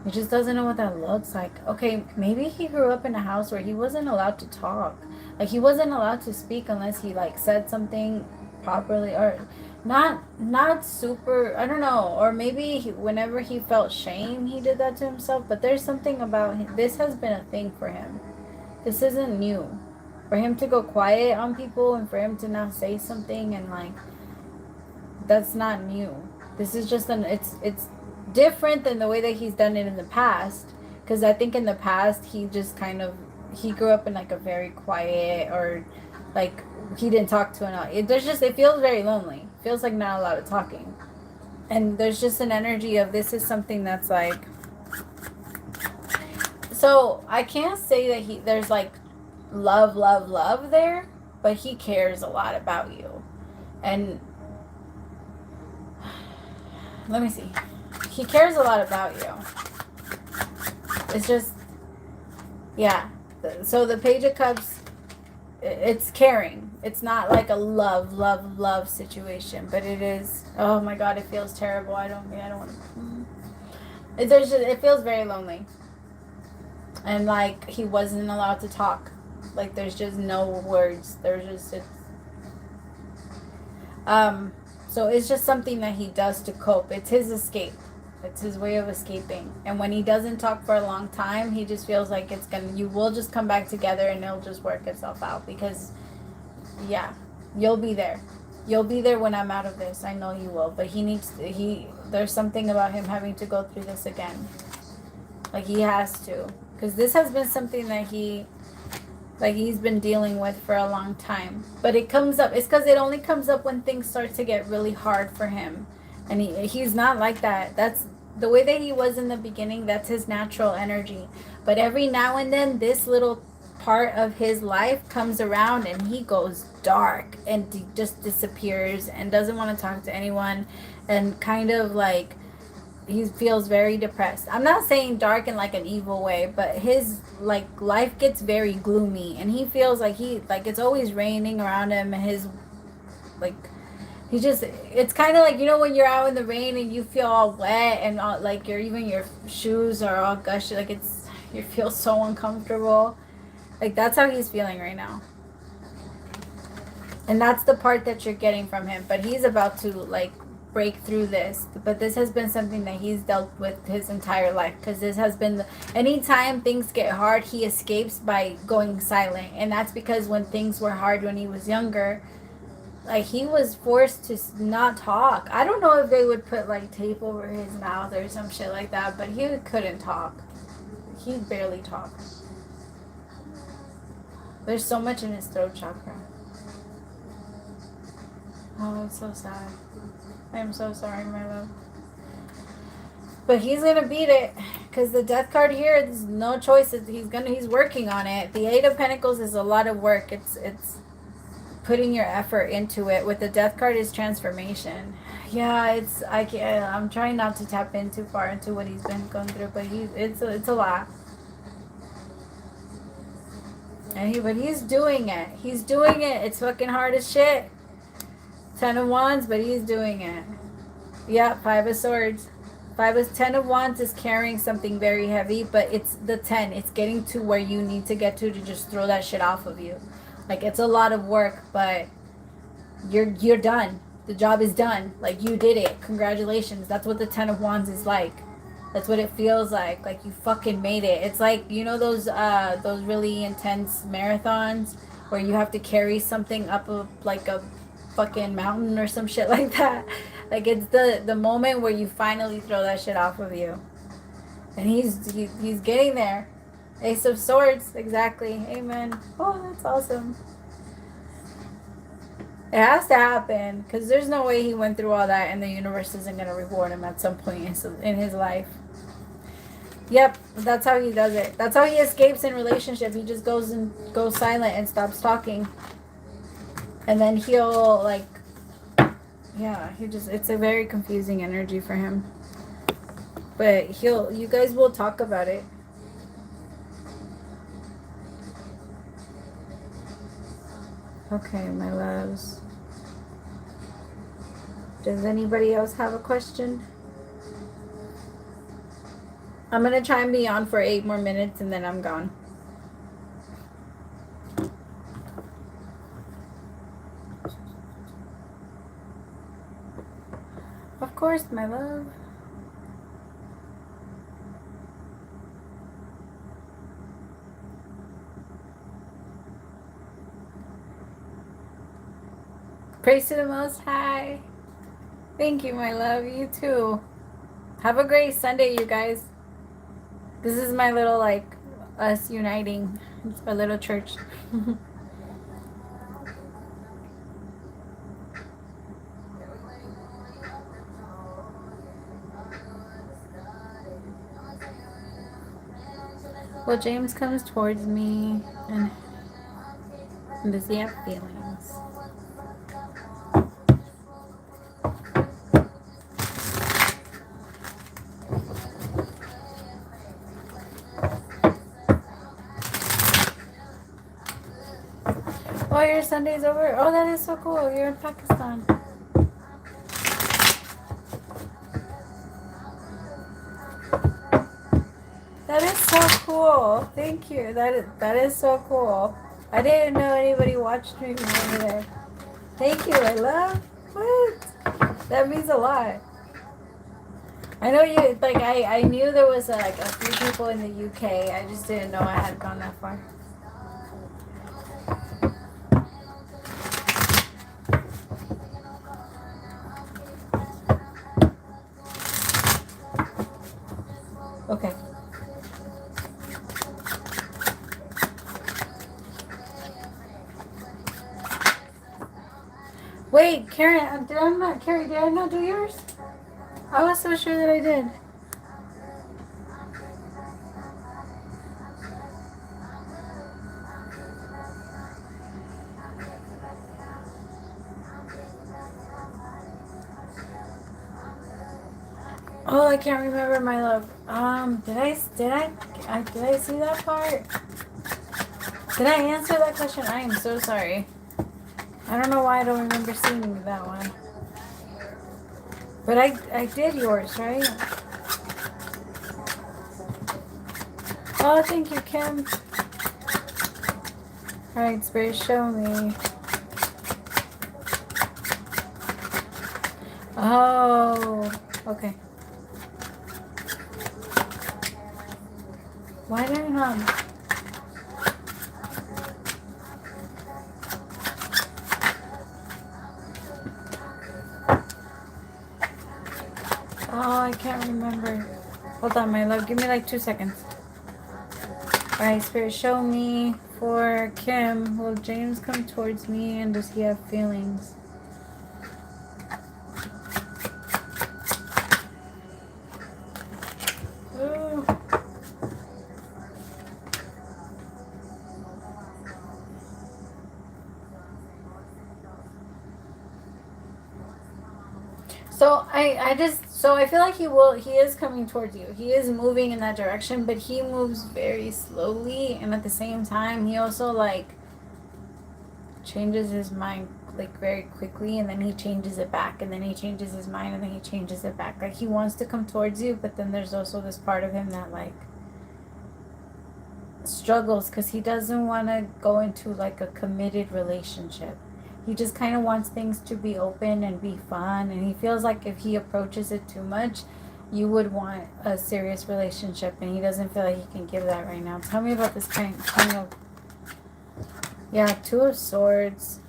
He just doesn't know what that looks like. Okay, maybe he grew up in a house where he wasn't allowed to talk. Like he wasn't allowed to speak unless he like said something properly, or not super, I don't know, or maybe whenever he felt shame he did that to himself. But there's something about him. This has been a thing for him. This isn't new. For him to go quiet on people and for him to not say something, and like, that's not new. This is just it's different than the way that he's done it in the past, because I think in the past he just kind of, he grew up in like a very quiet, or like he didn't talk to enough. It feels very lonely. It feels like not a lot of talking. And there's just an energy of, this is something that's like, so I can't say that there's like love there, but he cares a lot about you. And let me see. He cares a lot about you. It's just, yeah. So the Page of Cups, it's caring. It's not like a love situation, but it is. Oh my God, it feels terrible. I don't want to. It feels very lonely, and like he wasn't allowed to talk. Like there's just no words. So it's just something that he does to cope. It's his escape. It's his way of escaping. And when he doesn't talk for a long time, he just feels like you will just come back together and it'll just work itself out. Because, yeah, you'll be there. You'll be there when I'm out of this. I know you will. But there's something about him having to go through this again. Like he has to. Because this has been something that he's been dealing with for a long time. But it comes up, it's because it only comes up when things start to get really hard for him. And he's not like that. That's the way that he was in the beginning. That's his natural energy. But every now and then, this little part of his life comes around and he goes dark and just disappears and doesn't want to talk to anyone, and kind of like he feels very depressed. I'm not saying dark in like an evil way, but his like life gets very gloomy, and he feels like it's always raining around him, and his like it's kind of like, when you're out in the rain and you feel all wet and all, like your shoes are all gushy, like you feel so uncomfortable. Like that's how he's feeling right now. And that's the part that you're getting from him. But he's about to like break through this. But this has been something that he's dealt with his entire life, because this has been anytime things get hard, he escapes by going silent. And that's because when things were hard when he was younger, like he was forced to not talk. I don't know if they would put like tape over his mouth or some shit like that, but he couldn't talk. He barely talked. There's so much in his throat chakra. Oh, it's so sad. I am so sorry, my love. But he's gonna beat it, because the Death card here, there's no choices. He's working on it. The Eight of Pentacles is a lot of work. It's putting your effort into it. With the Death card is transformation. Yeah, I'm trying not to tap in too far into what he's been going through, but it's a lot. But he's doing it. He's doing it. It's fucking hard as shit. 10 of Wands, but he's doing it. Yeah, 5 of Swords. 10 of Wands is carrying something very heavy, but it's the 10. It's getting to where you need to get to just throw that shit off of you. Like, it's a lot of work, but you're done. The job is done. Like, you did it. Congratulations. That's what the 10 of Wands is like. That's what it feels like. Like, you fucking made it. It's like, those really intense marathons where you have to carry something up a fucking mountain or some shit like that. Like, it's the moment where you finally throw that shit off of you. And he's getting there. Ace of Swords, exactly. Amen. Oh, that's awesome. It has to happen, because there's no way he went through all that and the universe isn't going to reward him at some point in his life. Yep, that's how he does it. That's how he escapes in relationship. He just goes silent and stops talking. And then he'll it's a very confusing energy for him. But you guys will talk about it. Okay, my loves. Does anybody else have a question? I'm going to try and be on for 8 more minutes and then I'm gone. Of course, my love. Praise to the Most High. Thank you, my love. You too. Have a great Sunday, you guys. This is my little, like, us uniting. It's our little church. Well, James comes towards me, and does he have feelings? Oh, your Sunday's over? Oh, that is so cool. You're in Pakistan. That is so cool. Thank you. That is so cool. I didn't know anybody watched me from over there. Thank you, I love. What? That means a lot. I know you, like, I knew there was like a few people in the UK. I just didn't know I had gone that far. Okay. Wait, Karen, did I not do yours? I was so sure that I did. Oh, I can't remember, my love. Did I see that part? Did I answer that question? I am so sorry. I don't know why I don't remember seeing that one. But I did yours, right? Oh, thank you, Kim. Alright, Spirit, show me. Oh, okay. Why did I not? Oh, I can't remember. Hold on, my love. Give me like 2 seconds. Alright, Spirit, show me for Kim. Will James come towards me and does he have feelings? Ooh. So I feel like he is coming towards you. He is moving in that direction, but he moves very slowly, and at the same time he also like changes his mind like very quickly, and then he changes it back, and then he changes his mind, and then he changes it back. Like he wants to come towards you, but then there's also this part of him that like struggles because he doesn't want to go into like a committed relationship. He just kind of wants things to be open and be fun, and he feels like if he approaches it too much, you would want a serious relationship, and he doesn't feel like he can give that right now. Tell me about this kind of... Yeah, 2 of Swords.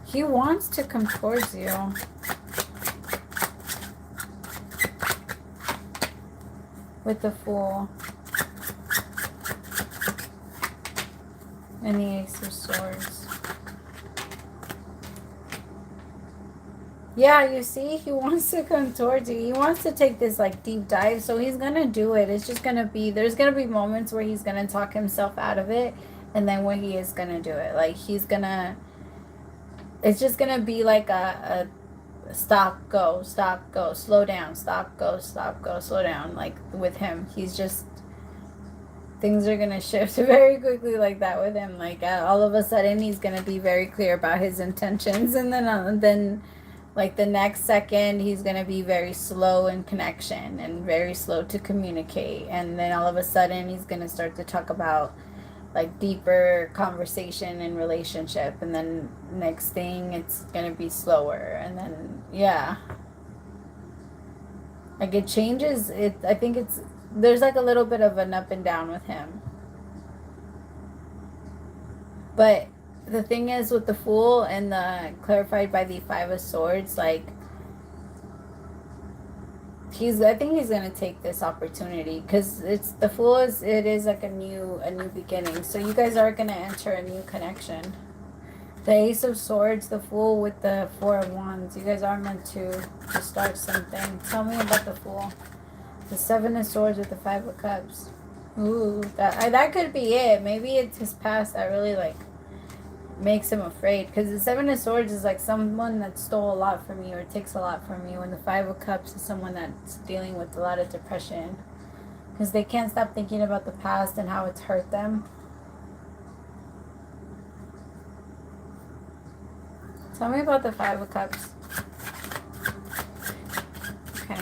He wants to come towards you. With the Fool. And the Ace of Swords. Yeah, you see, he wants to come towards you. He wants to take this like deep dive, so he's gonna do it. It's just gonna be, there's gonna be moments where he's gonna talk himself out of it, and then when he is gonna do it, like he's gonna, it's just gonna be like a stop, go, slow down, stop, go, slow down. Like with him, he's just, things are gonna shift very quickly like that with him. Like all of a sudden, he's gonna be very clear about his intentions, and then Like the next second, he's going to be very slow in connection and very slow to communicate. And then all of a sudden, he's going to start to talk about like deeper conversation and relationship. And then next thing, it's going to be slower. And then, yeah. Like it changes. I think there's like a little bit of an up and down with him. But the thing is with the Fool and the clarified by the Five of Swords, like I think he's gonna take this opportunity because the Fool it is like a new beginning. So you guys are gonna enter a new connection. The Ace of Swords, the Fool with the Four of Wands. You guys are meant to start something. Tell me about the Fool. The Seven of Swords with the Five of Cups. Ooh, that could be it. Maybe it's his past that really like makes him afraid, because the Seven of Swords is like someone that stole a lot from you or takes a lot from you, and the Five of Cups is someone that's dealing with a lot of depression because they can't stop thinking about the past and how it's hurt them. Tell me about the Five of Cups. Okay.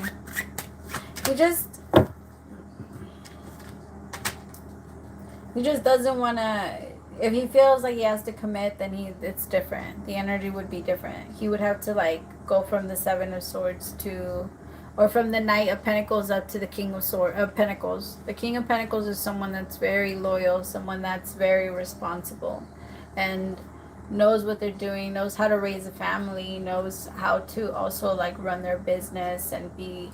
He just doesn't want to. If he feels like he has to commit, then it's different. The energy would be different. He would have to like go from the Seven of Swords to, or from the Knight of Pentacles up to the King of Pentacles. The King of Pentacles is someone that's very loyal, someone that's very responsible, and knows what they're doing, knows how to raise a family, knows how to also like run their business and be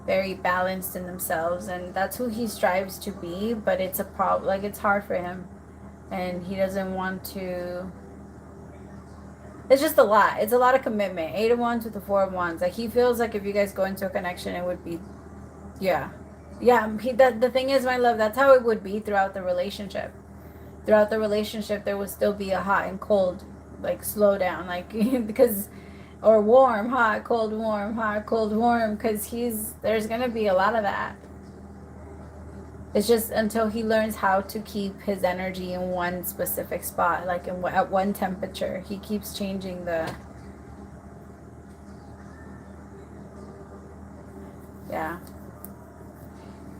very balanced in themselves, and that's who he strives to be. But it's a problem. Like it's hard for him. And he doesn't want to. It's just a lot. It's a lot of commitment. Eight of Wands with the Four of Wands. Like he feels like if you guys go into a connection, it would be, yeah. The thing is, my love, that's how it would be throughout the relationship. Throughout the relationship, there would still be a hot and cold, like slow down, like because, or warm, hot, cold, warm, hot, cold, warm, because there's gonna be a lot of that. It's just until he learns how to keep his energy in one specific spot, like at one temperature. He keeps changing yeah.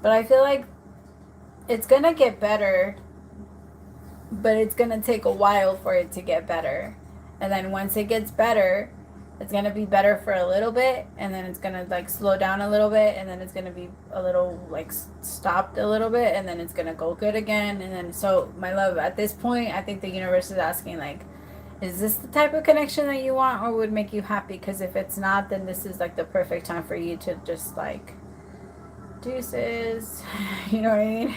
But I feel like it's going to get better, but it's going to take a while for it to get better. And then once it gets better, it's going to be better for a little bit, and then it's going to like slow down a little bit, and then it's going to be a little like stopped a little bit, and then it's going to go good again. And then, so my love, at this point, I think the universe is asking like, is this the type of connection that you want or would make you happy? Because if it's not, then this is like the perfect time for you to just like, deuces, you know what I mean?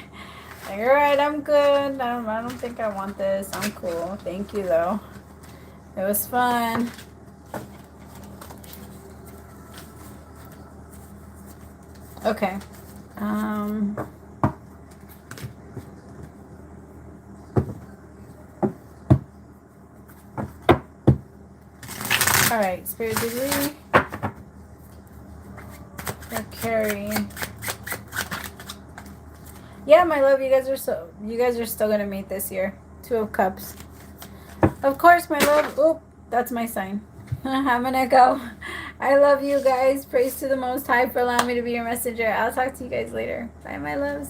Like, all right, I'm good. I don't think I want this. I'm cool. Thank you though. It was fun. Okay. All right, Spirit Degree. For Carrie. Yeah, my love, you guys are still gonna meet this year. Two of Cups. Of course, my love. Oop, that's my sign. I'm gonna go. I love you guys. Praise to the Most High for allowing me to be your messenger. I'll talk to you guys later. Bye, my loves.